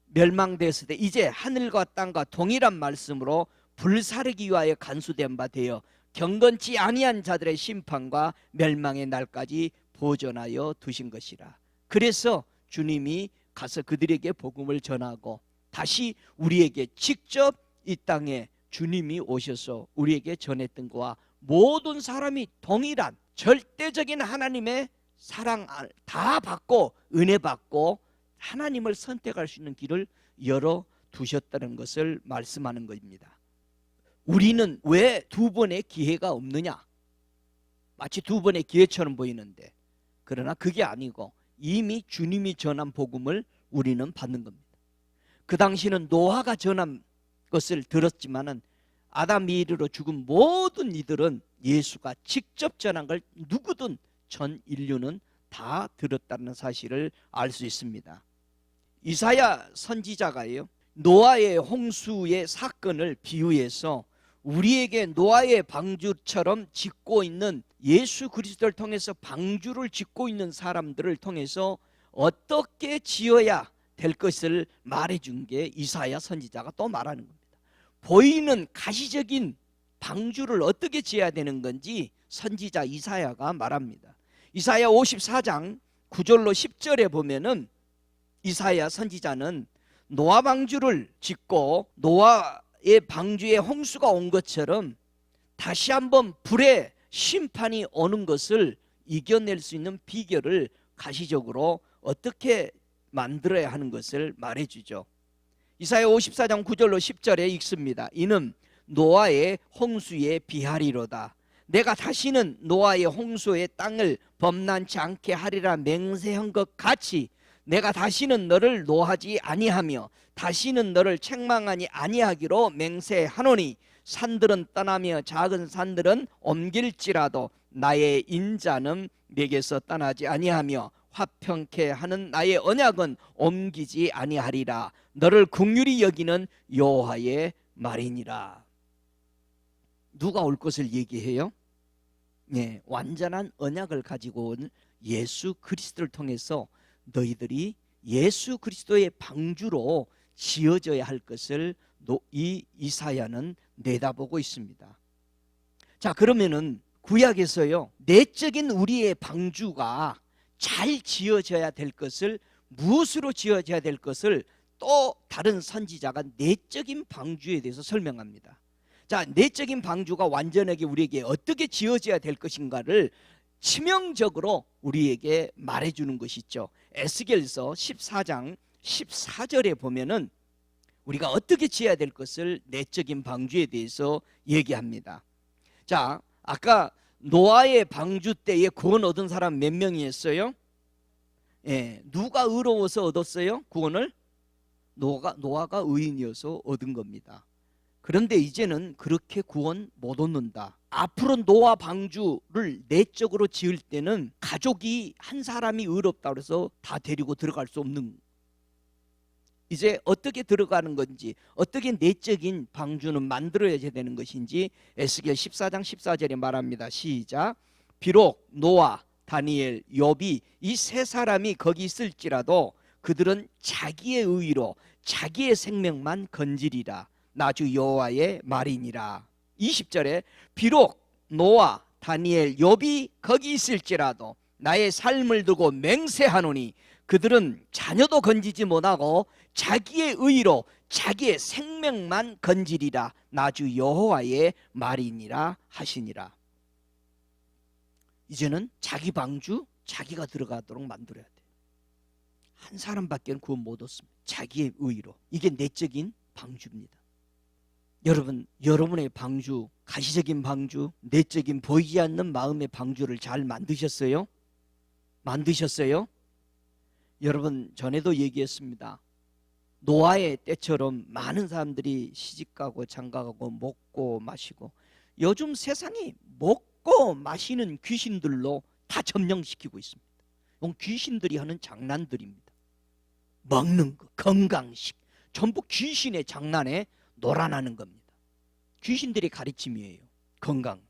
멸망되었을 때 이제 하늘과 땅과 동일한 말씀으로 불사르기 위하여 간수된 바 되어 경건치 아니한 자들의 심판과 멸망의 날까지 보존하여 두신 것이라. 그래서 주님이 가서 그들에게 복음을 전하고 다시 우리에게 직접 이 땅에 주님이 오셔서 우리에게 전했던 것과 모든 사람이 동일한 절대적인 하나님의 사랑 다 받고 은혜 받고 하나님을 선택할 수 있는 길을 열어두셨다는 것을 말씀하는 것입니다. 우리는 왜 두 번의 기회가 없느냐? 마치 두 번의 기회처럼 보이는데, 그러나 그게 아니고 이미 주님이 전한 복음을 우리는 받는 겁니다. 그 당시는 노아가 전한 것을 들었지만은 아담 이르로 죽은 모든 이들은 예수가 직접 전한 걸 누구든 전 인류는 다 들었다는 사실을 알 수 있습니다. 이사야 선지자가요, 노아의 홍수의 사건을 비유해서 우리에게 노아의 방주처럼 짓고 있는 예수 그리스도를 통해서 방주를 짓고 있는 사람들을 통해서 어떻게 지어야 될 것을 말해준 게 이사야 선지자가 또 말하는 겁니다. 보이는 가시적인 방주를 어떻게 지어야 되는 건지 선지자 이사야가 말합니다. 이사야 54장 9절로 10절에 보면은 이사야 선지자는 노아 방주를 짓고 노아의 방주에 홍수가 온 것처럼 다시 한번 불의 심판이 오는 것을 이겨낼 수 있는 비결을 가시적으로 어떻게 만들어야 하는 것을 말해주죠. 이사야 54장 9절로 10절에 읽습니다. 이는 노아의 홍수에 비하리로다. 내가 다시는 노아의 홍수의 땅을 범람치 않게 하리라 맹세한 것 같이 내가 다시는 너를 노하지 아니하며 다시는 너를 책망하니 아니하기로 맹세하노니, 산들은 떠나며 작은 산들은 옮길지라도 나의 인자는 내게서 떠나지 아니하며 화평케 하는 나의 언약은 옮기지 아니하리라. 너를 긍휼히 여기는 여호와의 말이니라. 누가 올 것을 얘기해요? 네, 완전한 언약을 가지고 온 예수 그리스도를 통해서 너희들이 예수 그리스도의 방주로 지어져야 할 것을 이 이사야는 내다보고 있습니다. 자, 그러면은 구약에서요, 내적인 우리의 방주가 잘 지어져야 될 것을, 무엇으로 지어져야 될 것을 또 다른 선지자가 내적인 방주에 대해서 설명합니다. 자, 내적인 방주가 완전하게 우리에게 어떻게 지어져야 될 것인가를 치명적으로 우리에게 말해주는 것이죠. 에스겔서 14장 14절에 보면은 우리가 어떻게 지어야 될 것을 내적인 방주에 대해서 얘기합니다. 자, 아까 노아의 방주 때에 구원 얻은 사람 몇 명이었어요? 예, 누가 의로워서 얻었어요? 구원을? 노아가 의인이어서 얻은 겁니다. 그런데 이제는 그렇게 구원 못 얻는다. 앞으로 노아 방주를 내적으로 지을 때는 가족이 한 사람이 의롭다고 해서 다 데리고 들어갈 수 없는, 이제 어떻게 들어가는 건지, 어떻게 내적인 방주는 만들어야 되는 것인지 에스겔 14장 14절에 말합니다. 시작. 비록 노아 다니엘, 욥이 이 세 사람이 거기 있을지라도 그들은 자기의 의로 자기의 생명만 건지리라. 나 주 여호와의 말이니라. 20절에 비록 노아, 다니엘, 욥이 거기 있을지라도 나의 삶을 두고 맹세하노니 그들은 자녀도 건지지 못하고 자기의 의로 자기의 생명만 건지리라. 나 주 여호와의 말이니라 하시니라. 이제는 자기 방주 자기가 들어가도록 만들어야 돼. 한 사람밖에 구원 못 얻습니다. 자기의 의로. 이게 내적인 방주입니다. 여러분, 여러분의 방주, 가시적인 방주, 내적인 보이지 않는 마음의 방주를 잘 만드셨어요? 만드셨어요? 여러분, 전에도 얘기했습니다. 노아의 때처럼 많은 사람들이 시집가고 장가가고 먹고 마시고, 요즘 세상이 먹고 마시는 귀신들로 다 점령시키고 있습니다. 이건 귀신들이 하는 장난들입니다. 먹는 거, 건강식, 전부 귀신의 장난에 놀아나는 겁니다. 귀신들의 가르침이에요.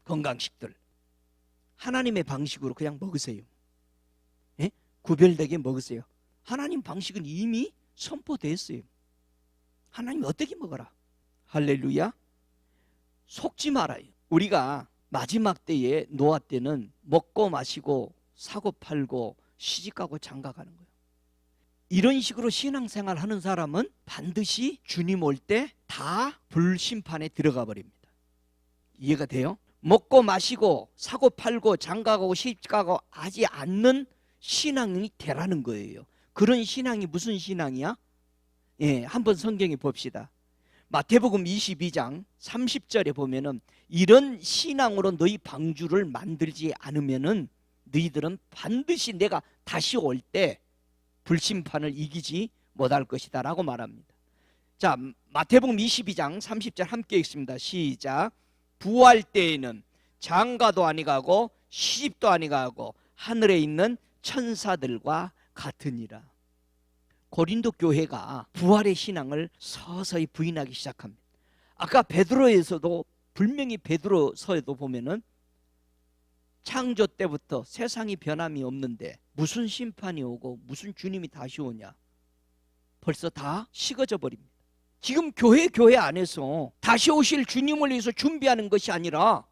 건강식들. 하나님의 방식으로 그냥 먹으세요. 예? 구별되게 먹으세요. 하나님 방식은 이미 선포됐어요. 하나님 어떻게 먹어라. 할렐루야. 속지 말아요. 우리가 마지막 때에 노아 때는 먹고 마시고 사고 팔고 시집가고 장가가는 거예요. 이런 식으로 신앙생활 하는 사람은 반드시 주님 올 때 다 불심판에 들어가 버립니다. 이해가 돼요? 먹고 마시고 사고 팔고 장가가고 시집가고 하지 않는 신앙이 되라는 거예요. 그런 신앙이 무슨 신앙이야? 예, 한번 성경에 봅시다. 마태복음 22장 30절에 보면은 이런 신앙으로 너희 방주를 만들지 않으면은 너희들은 반드시 내가 다시 올 때 불심판을 이기지 못할 것이다 라고 말합니다. 자, 마태복음 22장 30절 함께 읽습니다. 시작. 부활 때에는 장가도 아니가고 시집도 아니가고 하늘에 있는 천사들과 같으니라. 고린도 교회가 부활의 신앙을 서서히 부인하기 시작합니다. 아까 베드로에서도 분명히 베드로서에도 보면은 창조 때부터 세상이 변함이 없는데 무슨 심판이 오고 무슨 주님이 다시 오냐. 벌써 다 식어져 버립니다. 지금 교회 안에서 다시 오실 주님을 위해서 준비하는 것이 아니라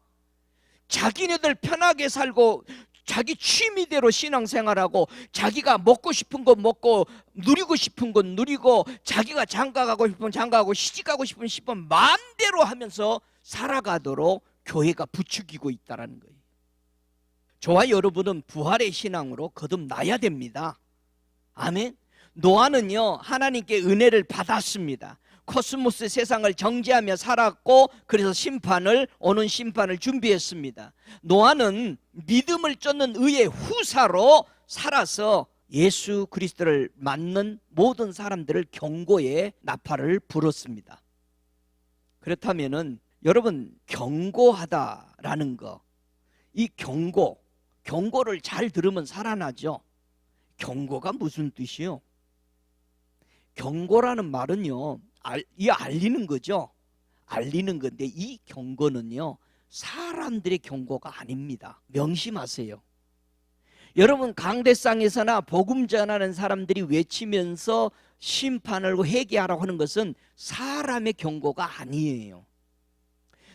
자기네들 편하게 살고 자기 취미대로 신앙생활하고 자기가 먹고 싶은 거 먹고 누리고 싶은 건 누리고 자기가 장가가고 싶으면 장가가고 시집가고 싶으면 마음대로 하면서 살아가도록 교회가 부추기고 있다는 거예요. 저와 여러분은 부활의 신앙으로 거듭나야 됩니다. 아멘. 노아는요 하나님께 은혜를 받았습니다. 코스모스 세상을 정죄하며 살았고 그래서 오는 심판을 준비했습니다. 노아는 믿음을 쫓는 의의 후사로 살아서 예수 그리스도를 맞는 모든 사람들을 경고의 나팔을 불었습니다. 그렇다면은 여러분, 경고하다라는 거, 이 경고를 잘 들으면 살아나죠. 경고가 무슨 뜻이요? 경고라는 말은요 알리는 거죠. 알리는 건데 이 경고는요 사람들의 경고가 아닙니다. 명심하세요. 여러분, 강대상에서나 복음 전하는 사람들이 외치면서 심판을 회개하라고 하는 것은 사람의 경고가 아니에요.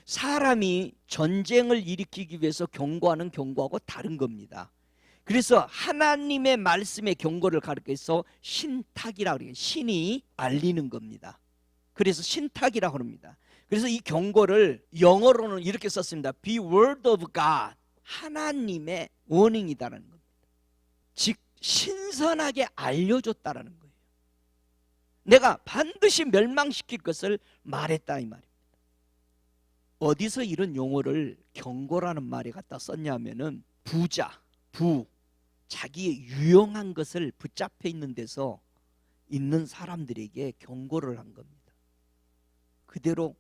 사람이 전쟁을 일으키기 위해서 경고하는 경고하고 다른 겁니다. 그래서 하나님의 말씀의 경고를 가르쳐서 신탁이라고 그래요. 신이 알리는 겁니다. 그래서 신탁이라고 합니다. 그래서 이 경고를 영어로는 이렇게 썼습니다. Be word of God. 하나님의 워닝이다라는 겁니다. 즉 신선하게 알려줬다라는 거예요. 내가 반드시 멸망시킬 것을 말했다 이 말입니다. 어디서 이런 용어를 경고라는 말에 갖다 썼냐면은 자기의 유용한 것을 붙잡혀 있는 데서 있는 사람들에게 경고를 한 겁니다. 그대로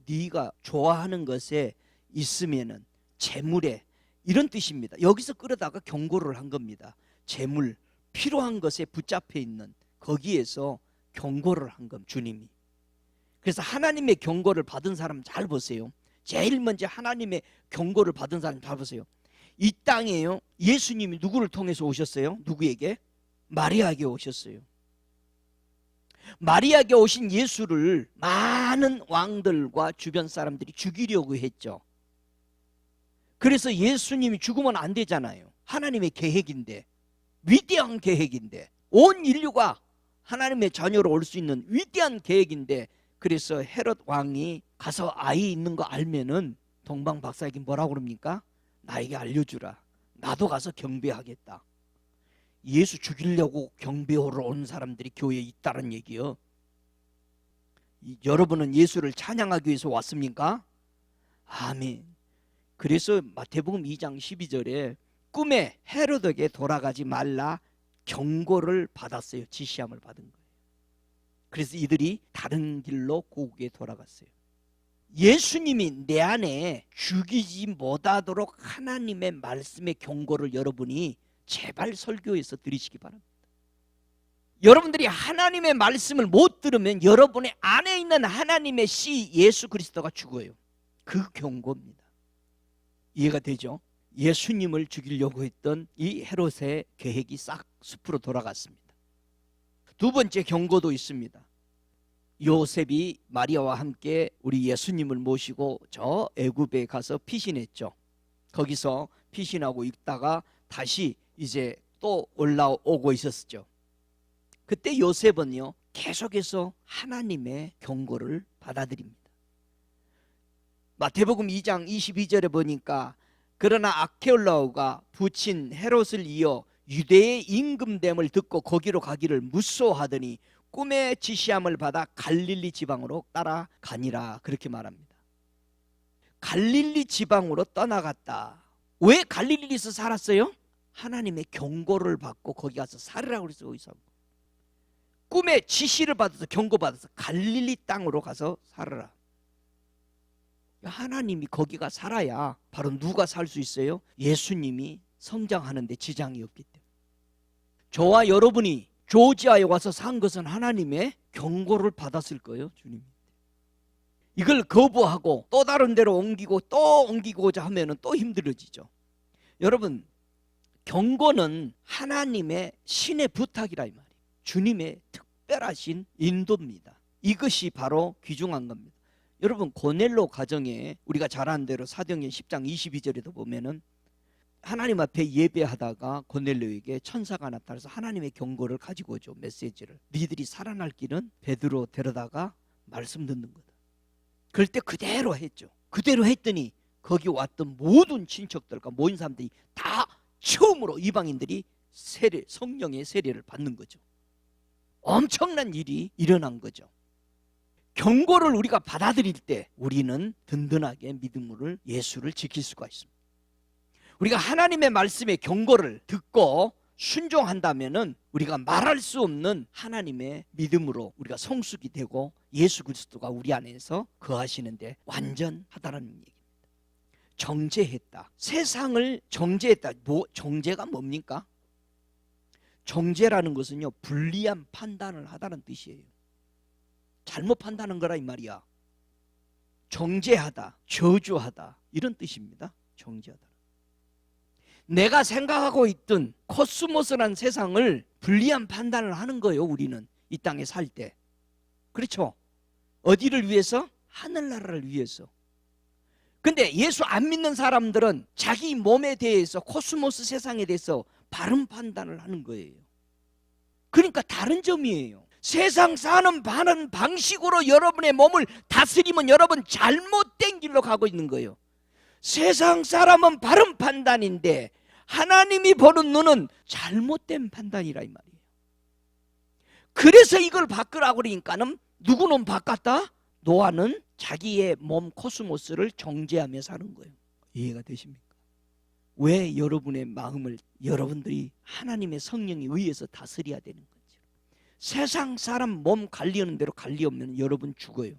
네가 좋아하는 것에 있으면은 재물에 이런 뜻입니다. 여기서 끌어다가 경고를 한 겁니다. 재물, 필요한 것에 붙잡혀 있는 거기에서 경고를 한 겁니다. 주님이. 그래서 하나님의 경고를 받은 사람 잘 보세요. 제일 먼저 하나님의 경고를 받은 사람 잘 보세요. 이 땅에요, 예수님이 누구를 통해서 오셨어요? 누구에게? 마리아에게 오셨어요. 마리아에게 오신 예수를 많은 왕들과 주변 사람들이 죽이려고 했죠. 그래서 예수님이 죽으면 안 되잖아요. 하나님의 계획인데, 위대한 계획인데, 온 인류가 하나님의 자녀로 올 수 있는 위대한 계획인데, 그래서 헤롯 왕이 가서 아이 있는 거 알면은 동방 박사에게 뭐라고 그럽니까? 나에게 알려주라. 나도 가서 경배하겠다. 예수 죽이려고 경배하러 온 사람들이 교회에 있다는 얘기요. 여러분은 예수를 찬양하기 위해서 왔습니까? 아멘. 그래서 마태복음 2장 12절에 꿈에 헤롯에게 돌아가지 말라 경고를 받았어요. 지시함을 받은 거예요. 그래서 이들이 다른 길로 고국에 돌아갔어요. 예수님이 내 안에 죽이지 못하도록 하나님의 말씀의 경고를 여러분이 제발 설교에서 들으시기 바랍니다. 여러분들이 하나님의 말씀을 못 들으면 여러분의 안에 있는 하나님의 씨 예수 그리스도가 죽어요. 그 경고입니다. 이해가 되죠? 예수님을 죽이려고 했던 이 헤롯의 계획이 싹 숲으로 돌아갔습니다. 두 번째 경고도 있습니다. 요셉이 마리아와 함께 우리 예수님을 모시고 저 애굽에 가서 피신했죠. 거기서 피신하고 있다가 다시 이제 또 올라오고 있었죠. 그때 요셉은요, 계속해서 하나님의 경고를 받아들입니다. 마태복음 2장 22절에 보니까 그러나 아케올라오가 부친 헤롯을 이어 유대의 임금됨을 듣고 거기로 가기를 무소하더니 꿈의 지시함을 받아 갈릴리 지방으로 따라가니라, 그렇게 말합니다. 갈릴리 지방으로 떠나갔다. 왜 갈릴리에서 살았어요? 하나님의 경고를 받고 거기 가서 살으라고 그래서 거기서 꿈의 지시를 받아서 경고받아서 갈릴리 땅으로 가서 살아라. 하나님이 거기가 살아야 바로 누가 살 수 있어요? 예수님이 성장하는 데 지장이 없기 때문에. 저와 여러분이 조지아에 와서 산 것은 하나님의 경고를 받았을 거예요. 주님, 이걸 거부하고 또 다른 데로 옮기고 또 옮기고자 하면 또 힘들어지죠. 여러분, 경고는 하나님의 신의 부탁이라 이 말이에요. 주님의 특별하신 인도입니다. 이것이 바로 귀중한 겁니다. 여러분, 고넬로 가정에 우리가 잘 아는 대로 사도행전 10장 22절에도 보면은 하나님 앞에 예배하다가 고넬로에게 천사가 나타나서 하나님의 경고를 가지고 오죠. 메시지를. 니들이 살아날 길은 베드로 데려다가 말씀 듣는 거다. 그럴 때 그대로 했죠. 그대로 했더니 거기 왔던 모든 친척들과 모인 사람들이 다 처음으로 이방인들이 세례, 성령의 세례를 받는 거죠. 엄청난 일이 일어난 거죠. 경고를 우리가 받아들일 때 우리는 든든하게 믿음으로 예수를 지킬 수가 있습니다. 우리가 하나님의 말씀의 경고를 듣고 순종한다면은 우리가 말할 수 없는 하나님의 믿음으로 우리가 성숙이 되고 예수 그리스도가 우리 안에서 거하시는데 완전하다는 얘기입니다. 정죄했다. 세상을 정죄했다. 정죄가 뭡니까? 정죄라는 것은요, 불리한 판단을 하다는 뜻이에요. 잘못 판단한 거라 이 말이야. 정죄하다, 저주하다, 이런 뜻입니다. 정죄하다. 내가 생각하고 있던 코스모스란 세상을 불리한 판단을 하는 거예요. 우리는 이 땅에 살 때. 그렇죠? 어디를 위해서? 하늘나라를 위해서. 근데 예수 안 믿는 사람들은 자기 몸에 대해서, 코스모스 세상에 대해서 바른 판단을 하는 거예요. 그러니까 다른 점이에요. 세상 사는 바른 방식으로 여러분의 몸을 다스리면 여러분 잘못된 길로 가고 있는 거예요. 세상 사람은 바른 판단인데 하나님이 보는 눈은 잘못된 판단이라 이 말이에요. 그래서 이걸 바꾸라고 그러니까는 누구는 바꿨다? 노아는 자기의 몸 코스모스를 정죄하며 사는 거예요. 이해가 되십니까? 왜 여러분의 마음을 여러분들이 하나님의 성령에 의해서 다스려야 되는 거죠. 세상 사람 몸 관리하는 대로 관리하면 여러분 죽어요.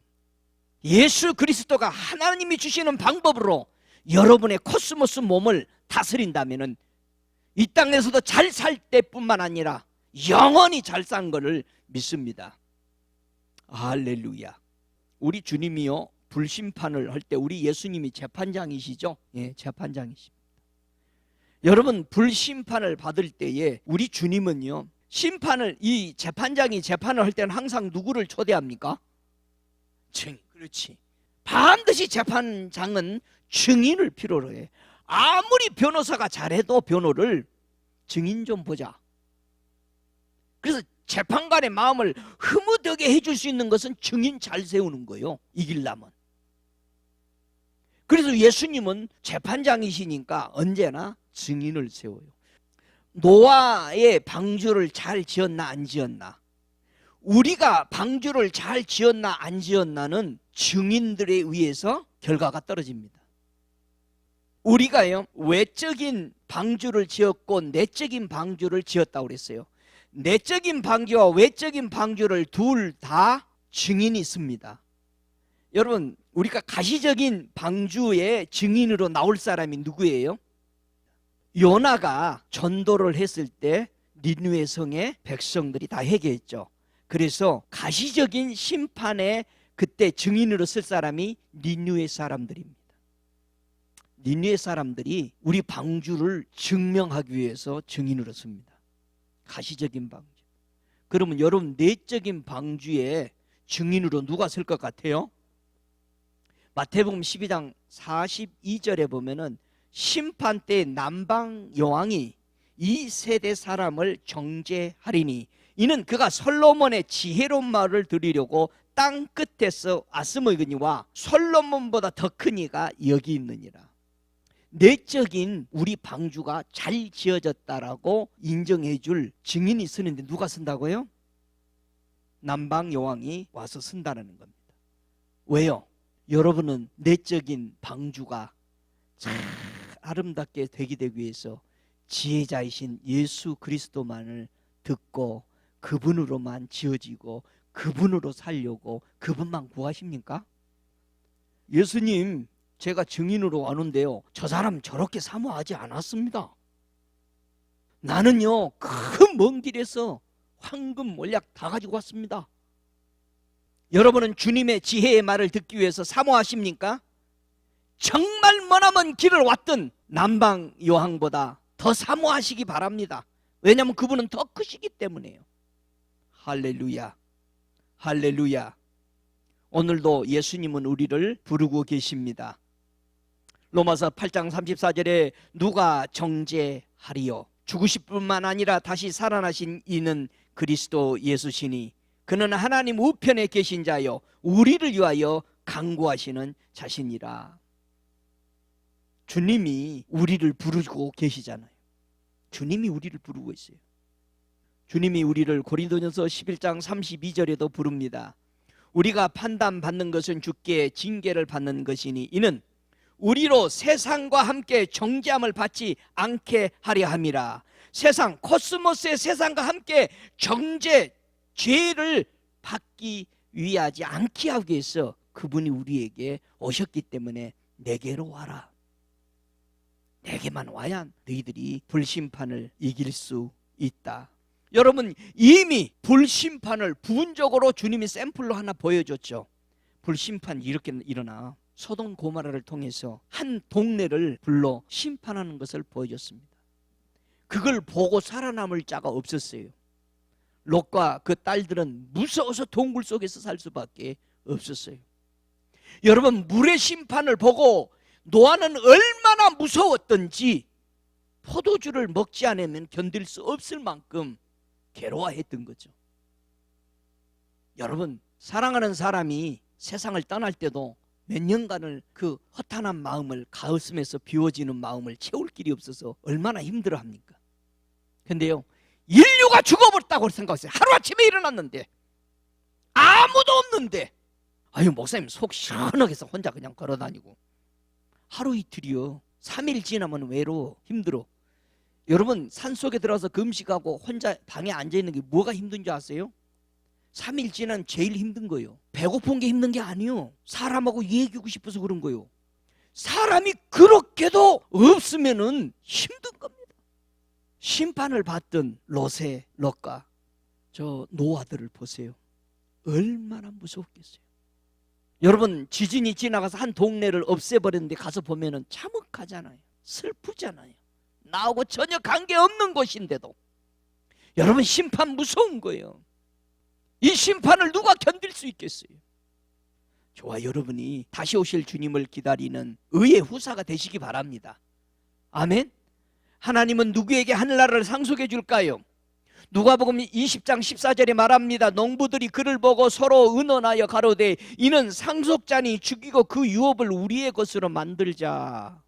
예수 그리스도가 하나님이 주시는 방법으로 여러분의 코스모스 몸을 다스린다면은 이 땅에서도 잘 살 때뿐만 아니라 영원히 잘 산 것을 믿습니다. 할렐루야. 우리 주님이요, 불심판을 할 때 우리 예수님이 재판장이시죠? 예, 재판장이십니다. 여러분, 불심판을 받을 때에 우리 주님은요, 심판을, 이 재판장이 재판을 할 때는 항상 누구를 초대합니까? 증인. 그렇지. 반드시 재판장은 증인을 필요로 해. 아무리 변호사가 잘해도 변호를 증인 좀 보자. 그래서 재판관의 마음을 흐뭇하게 해줄 수 있는 것은 증인 잘 세우는 거예요. 이기려면. 그래서 예수님은 재판장이시니까 언제나 증인을 세워요. 노아의 방주를 잘 지었나 안 지었나, 우리가 방주를 잘 지었나 안 지었나는 증인들에 의해서 결과가 떨어집니다. 우리가요, 외적인 방주를 지었고 내적인 방주를 지었다고 그랬어요. 내적인 방주와 외적인 방주를 둘 다 증인이 있습니다. 여러분, 우리가 가시적인 방주의 증인으로 나올 사람이 누구예요? 요나가 전도를 했을 때 니느웨 성의 백성들이 다 회개했죠. 그래서 가시적인 심판에 그때 증인으로 쓸 사람이 니느웨 사람들입니다. 니느웨 사람들이 우리 방주를 증명하기 위해서 증인으로 씁니다. 가시적인 방주. 그러면 여러분, 내적인 방주에 증인으로 누가 쓸 것 같아요? 마태복음 12장 42절에 보면은 심판 때 남방 여왕이 이 세대 사람을 정죄하리니 이는 그가 솔로몬의 지혜로운 말을 들으려고 땅 끝에서 왔음이거니와 솔로몬보다 더 큰 이가 여기 있느니라. 내적인 우리 방주가 잘 지어졌다라고 인정해 줄 증인이 쓰는데 누가 쓴다고요? 남방 여왕이 와서 쓴다는 겁니다. 왜요? 여러분은 내적인 방주가 참 아름답게 되기 위해서 지혜자이신 예수 그리스도만을 듣고 그분으로만 지어지고 그분으로 살려고 그분만 구하십니까? 예수님, 제가 증인으로 왔는데요, 저 사람 저렇게 사모하지 않았습니다. 나는요, 그 먼 길에서 황금 몰약 다 가지고 왔습니다. 여러분은 주님의 지혜의 말을 듣기 위해서 사모하십니까? 정말 머나먼 길을 왔던 남방 여왕보다 더 사모하시기 바랍니다. 왜냐하면 그분은 더 크시기 때문에요. 할렐루야, 할렐루야. 오늘도 예수님은 우리를 부르고 계십니다. 로마서 8장 34절에 누가 정죄하리요? 죽으실 뿐만 아니라 다시 살아나신 이는 그리스도 예수시니 그는 하나님 우편에 계신 자요 우리를 위하여 간구하시는 자신이라. 주님이 우리를 부르고 계시잖아요. 주님이 우리를 부르고 있어요. 주님이 우리를 고린도전서 11장 32절에도 부릅니다. 우리가 판단받는 것은 주께 징계를 받는 것이니 이는 우리로 세상과 함께 정죄함을 받지 않게 하려 함이라. 세상, 코스모스의 세상과 함께 정죄, 죄를 받기 위하지 않게 하기 위해서 그분이 우리에게 오셨기 때문에 내게로 와라. 내게만 와야 너희들이 불심판을 이길 수 있다. 여러분, 이미 불심판을 부분적으로 주님이 샘플로 하나 보여줬죠. 불심판이 이렇게 일어나. 소돔 고모라를 통해서 한 동네를 불러 심판하는 것을 보여줬습니다. 그걸 보고 살아남을 자가 없었어요. 롯과 그 딸들은 무서워서 동굴 속에서 살 수밖에 없었어요. 여러분, 물의 심판을 보고 노아는 얼마나 무서웠던지 포도주를 먹지 않으면 견딜 수 없을 만큼 괴로워했던 거죠. 여러분, 사랑하는 사람이 세상을 떠날 때도 몇 년간을 그 허탄한 마음을, 가슴에서 비워지는 마음을 채울 길이 없어서 얼마나 힘들어합니까? 근데요, 인류가 죽어버렸다고 생각했어요. 하루아침에 일어났는데, 아무도 없는데, 아유, 목사님 속 시원하게 해서 혼자 그냥 걸어다니고. 하루 이틀이요, 3일 지나면 외로워, 힘들어. 여러분, 산속에 들어가서 금식하고 혼자 방에 앉아있는 게 뭐가 힘든 줄 아세요? 3일 지난 제일 힘든 거예요. 배고픈 게 힘든 게 아니에요. 사람하고 얘기하고 싶어서 그런 거예요. 사람이 그렇게도 없으면은 힘든 겁니다. 심판을 받던 롯과 저 노아들을 보세요. 얼마나 무서웠겠어요. 여러분, 지진이 지나가서 한 동네를 없애버렸는데 가서 보면은 참혹하잖아요. 슬프잖아요. 나하고 전혀 관계없는 곳인데도 여러분, 심판 무서운 거예요. 이 심판을 누가 견딜 수 있겠어요? 저와 여러분이 다시 오실 주님을 기다리는 의의 후사가 되시기 바랍니다. 아멘. 하나님은 누구에게 하늘나라를 상속해 줄까요? 누가복음 20장 14절에 말합니다. 농부들이 그를 보고 서로 의논하여 가로되 이는 상속자니 죽이고 그 유업을 우리의 것으로 만들자.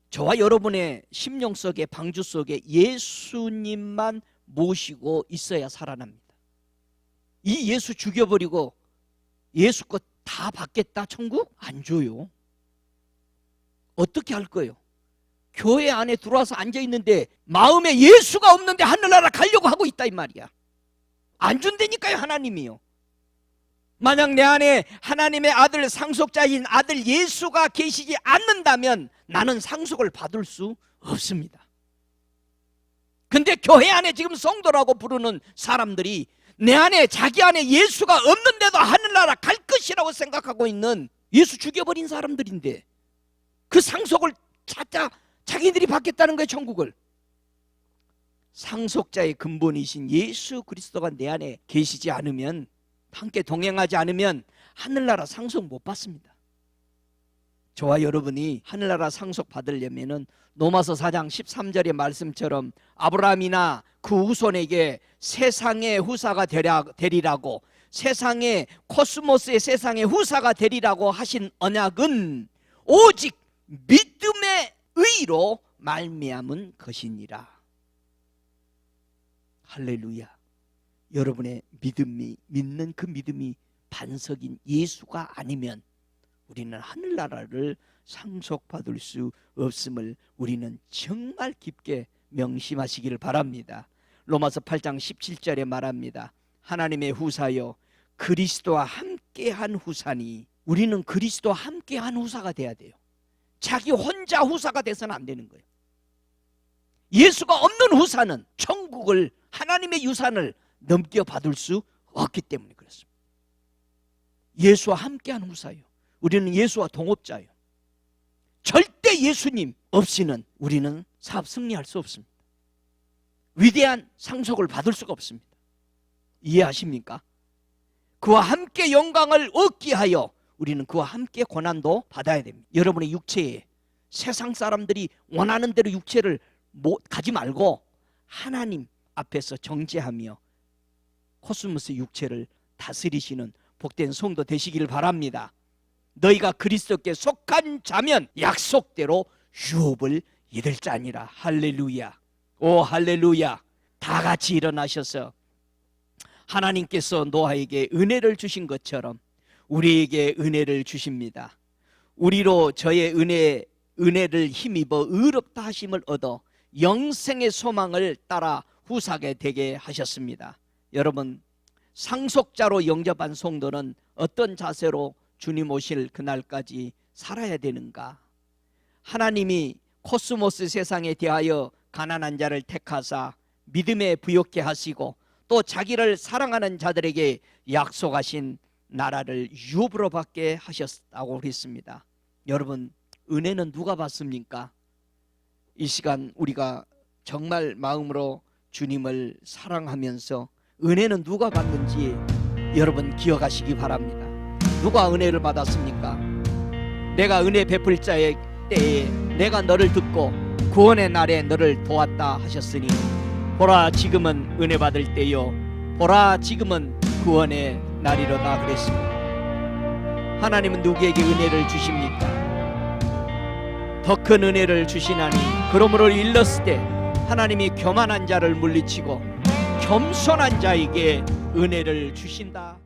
저와 여러분의 심령 속에, 방주 속에 예수님만 모시고 있어야 살아납니다. 이 예수 죽여버리고 예수 것 다 받겠다 천국? 안 줘요. 어떻게 할 거예요? 교회 안에 들어와서 앉아있는데 마음에 예수가 없는데 하늘나라 가려고 하고 있다 이 말이야. 안 준다니까요, 하나님이요. 만약 내 안에 하나님의 아들, 상속자인 아들 예수가 계시지 않는다면 나는 상속을 받을 수 없습니다. 근데 교회 안에 지금 성도라고 부르는 사람들이 내 안에, 자기 안에 예수가 없는데도 하늘나라 갈 것이라고 생각하고 있는, 예수 죽여버린 사람들인데 그 상속을 찾아 자기들이 받겠다는 거예요, 천국을. 상속자의 근본이신 예수 그리스도가 내 안에 계시지 않으면, 함께 동행하지 않으면 하늘나라 상속 못 받습니다. 저와 여러분이 하늘나라 상속 받으려면은 로마서 4장 13절의 말씀처럼 아브라함이나 그 후손에게 세상의 후사가 되리라고, 세상의 코스모스의 세상의 후사가 되리라고 하신 언약은 오직 믿음의 의로 말미암은 것이니라. 할렐루야. 여러분의 믿음이, 믿는 그 믿음이 반석인 예수가 아니면 우리는 하늘나라를 상속받을 수 없음을 우리는 정말 깊게 명심하시기를 바랍니다. 로마서 8장 17절에 말합니다. 하나님의 후사여 그리스도와 함께한 후사니, 우리는 그리스도와 함께한 후사가 돼야 돼요. 자기 혼자 후사가 돼서는 안 되는 거예요. 예수가 없는 후사는 천국을, 하나님의 유산을 넘겨받을 수 없기 때문에 그렇습니다. 예수와 함께한 후사예요. 우리는 예수와 동업자예요. 절대 예수님 없이는 우리는 사업 승리할 수 없습니다. 위대한 상속을 받을 수가 없습니다. 이해하십니까? 그와 함께 영광을 얻기 하여 우리는 그와 함께 고난도 받아야 됩니다. 여러분의 육체에, 세상 사람들이 원하는 대로 육체를 가지 말고 하나님 앞에서 정죄하며 코스모스 육체를 다스리시는 복된 성도 되시기를 바랍니다. 너희가 그리스도께 속한 자면 약속대로 유업을 얻을 자니라. 할렐루야. 오 할렐루야. 다 같이 일어나셔서 하나님께서 노아에게 은혜를 주신 것처럼 우리에게 은혜를 주십니다. 우리로 저의 은혜를 힘입어 의롭다 하심을 얻어 영생의 소망을 따라 후사게 되게 하셨습니다. 여러분, 상속자로 영접한 성도는 어떤 자세로 주님 오실 그날까지 살아야 되는가? 하나님이 코스모스 세상에 대하여 가난한 자를 택하사 믿음에 부욕케 하시고 또 자기를 사랑하는 자들에게 약속하신 나라를 유업으로 받게 하셨다고 그랬습니다. 여러분, 은혜는 누가 받습니까? 이 시간 우리가 정말 마음으로 주님을 사랑하면서 은혜는 누가 받는지 여러분 기억하시기 바랍니다. 누가 은혜를 받았습니까? 내가 은혜 베풀 자의 때에 내가 너를 듣고 구원의 날에 너를 도왔다 하셨으니 보라 지금은 은혜 받을 때요, 보라 지금은 구원의 날이로다 그랬습니다. 하나님은 누구에게 은혜를 주십니까? 더 큰 은혜를 주시나니 그러므로 일렀을 때 하나님이 교만한 자를 물리치고 겸손한 자에게 은혜를 주신다.